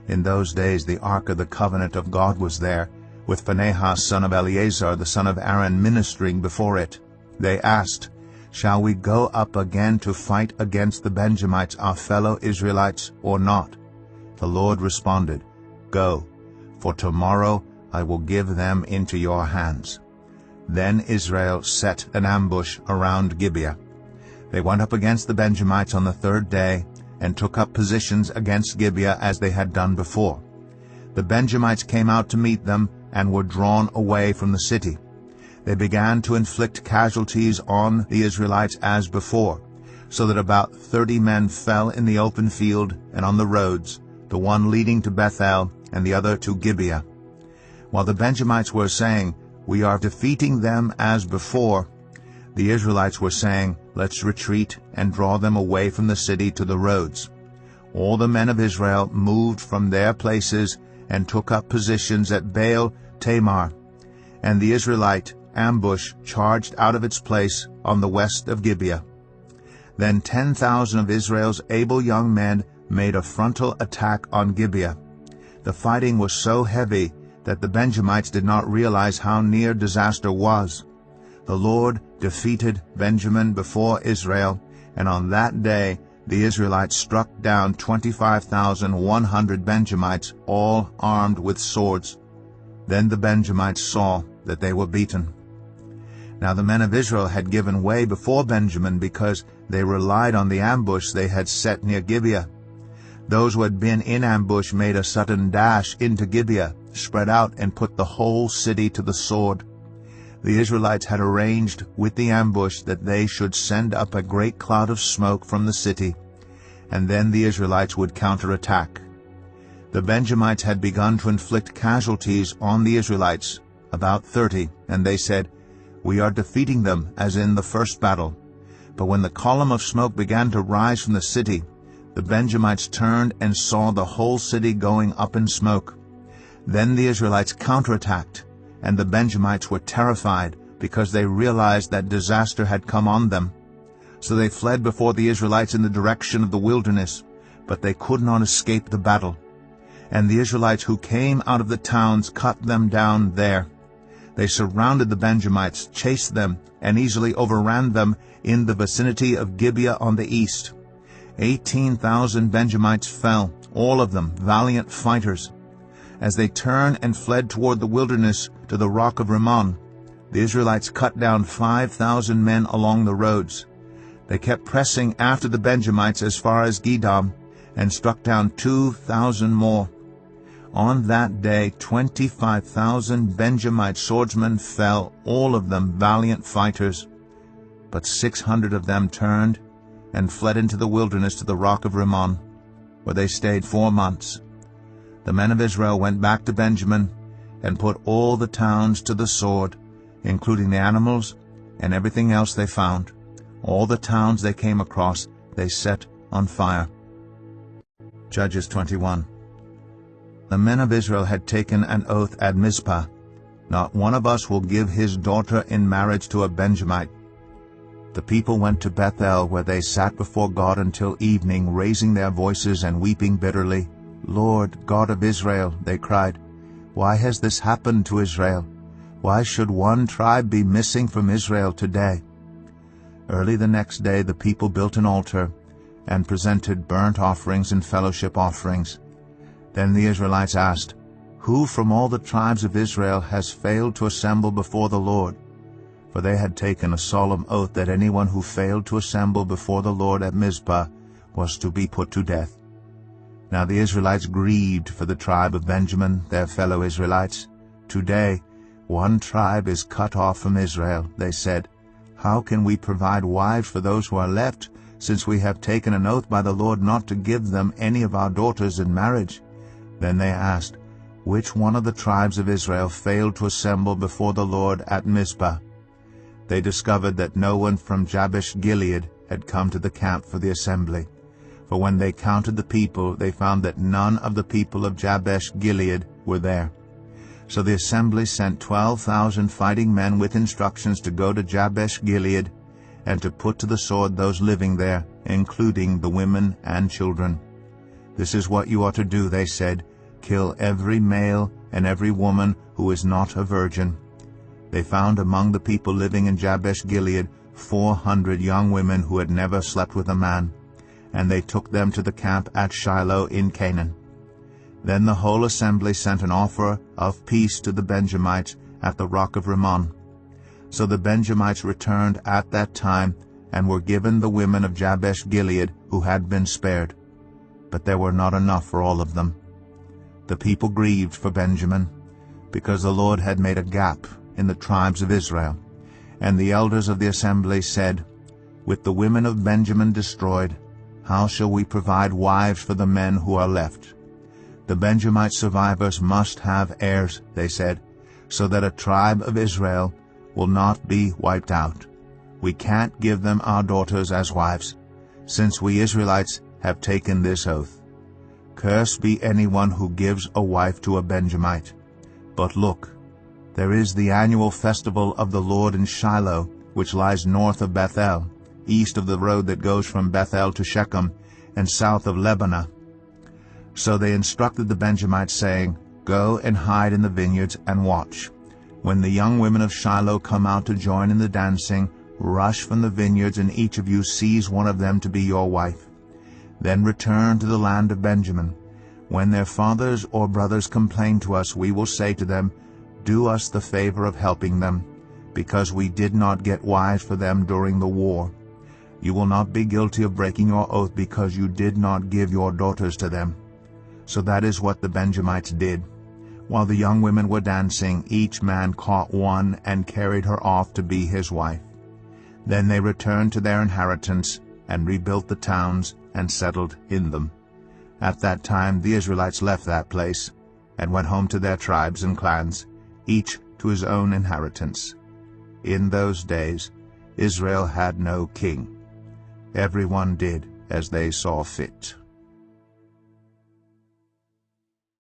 A: In those days the ark of the covenant of God was there, with Phinehas son of Eleazar the son of Aaron ministering before it. They asked, "Shall we go up again to fight against the Benjamites, our fellow Israelites, or not?" The Lord responded, "Go, for tomorrow I will give them into your hands." Then Israel set an ambush around Gibeah. They went up against the Benjamites on the third day and took up positions against Gibeah as they had done before. The Benjamites came out to meet them and were drawn away from the city. They began to inflict casualties on the Israelites as before, so that about 30 men fell in the open field and on the roads, the one leading to Bethel and the other to Gibeah. While the Benjamites were saying, "We are defeating them as before," the Israelites were saying, "Let's retreat and draw them away from the city to the roads." All the men of Israel moved from their places and took up positions at Baal Tamar, and the Israelite ambush charged out of its place on the west of Gibeah. Then 10,000 of Israel's able young men made a frontal attack on Gibeah. The fighting was so heavy that the Benjamites did not realize how near disaster was. The Lord defeated Benjamin before Israel, And on that day the Israelites struck down 25,100 Benjamites, all armed with swords. Then the Benjamites saw that they were beaten. Now the men of Israel had given way before Benjamin because they relied on the ambush they had set near Gibeah. Those who had been in ambush made a sudden dash into Gibeah, spread out, and put the whole city to the sword. The Israelites had arranged with the ambush that they should send up a great cloud of smoke from the city, and then the Israelites would counterattack. The Benjamites had begun to inflict casualties on the Israelites, about 30, and they said, "We are defeating them as in the first battle." But when the column of smoke began to rise from the city, the Benjamites turned and saw the whole city going up in smoke. Then the Israelites counterattacked, and the Benjamites were terrified because they realized that disaster had come on them. So they fled before the Israelites in the direction of the wilderness, but they could not escape the battle. And the Israelites who came out of the towns cut them down there. They surrounded the Benjamites, chased them, and easily overran them in the vicinity of Gibeah on the east. 18,000 Benjamites fell, all of them valiant fighters. As they turned and fled toward the wilderness to the rock of Rimmon, the Israelites cut down 5,000 men along the roads. They kept pressing after the Benjamites as far as Gedam, and struck down 2,000 more. On that day 25,000 Benjamite swordsmen fell, all of them valiant fighters. But 600 of them turned and fled into the wilderness to the rock of Rimmon, where they stayed 4 months. The men of Israel went back to Benjamin and put all the towns to the sword, including the animals and everything else they found. All the towns they came across they set on fire. Judges 21. The men of Israel had taken an oath at Mizpah, "Not one of us will give his daughter in marriage to a Benjamite." The people went to Bethel, where they sat before God until evening, raising their voices and weeping bitterly. "Lord, God of Israel," they cried, "why has this happened to Israel? Why should one tribe be missing from Israel today?" Early the next day the people built an altar and presented burnt offerings and fellowship offerings. Then the Israelites asked, "Who from all the tribes of Israel has failed to assemble before the Lord?" For they had taken a solemn oath that anyone who failed to assemble before the Lord at Mizpah was to be put to death. Now the Israelites grieved for the tribe of Benjamin, their fellow Israelites. "Today one tribe is cut off from Israel," they said. "How can we provide wives for those who are left, since we have taken an oath by the Lord not to give them any of our daughters in marriage?" Then they asked, "Which one of the tribes of Israel failed to assemble before the Lord at Mizpah?" They discovered that no one from Jabesh-Gilead had come to the camp for the assembly. For when they counted the people, they found that none of the people of Jabesh-Gilead were there. So the assembly sent 12,000 fighting men with instructions to go to Jabesh-Gilead and to put to the sword those living there, including the women and children. "This is what you are to do," they said. "Kill every male and every woman who is not a virgin." They found among the people living in Jabesh-Gilead 400 young women who had never slept with a man, and they took them to the camp at Shiloh in Canaan. Then the whole assembly sent an offer of peace to the Benjamites at the rock of Rimmon. So the Benjamites returned at that time and were given the women of Jabesh-Gilead who had been spared. But there were not enough for all of them. The people grieved for Benjamin, because the Lord had made a gap in the tribes of Israel. And the elders of the assembly said, "With the women of Benjamin destroyed, how shall we provide wives for the men who are left? The Benjamite survivors must have heirs," they said, "so that a tribe of Israel will not be wiped out. We can't give them our daughters as wives, since we Israelites have taken this oath. Cursed be anyone who gives a wife to a Benjamite. But look, there is the annual festival of the Lord in Shiloh, which lies north of Bethel, east of the road that goes from Bethel to Shechem, and south of Lebanah." So they instructed the Benjamites, saying, "Go and hide in the vineyards and watch. When the young women of Shiloh come out to join in the dancing, Rush from the vineyards, and each of you seize one of them to be your wife. Then return to the land of Benjamin. When their fathers or brothers complain to us, we will say to them, Do us the favor of helping them, because we did not get wives for them during the war. You will not be guilty of breaking your oath because you did not give your daughters to them. So that is what the Benjamites did. While the young women were dancing, each man caught one and carried her off to be his wife. Then they returned to their inheritance and rebuilt the towns and settled in them. At that time the Israelites left that place and went home to their tribes and clans, each to his own inheritance. In those days Israel had no king. Everyone did as they saw fit.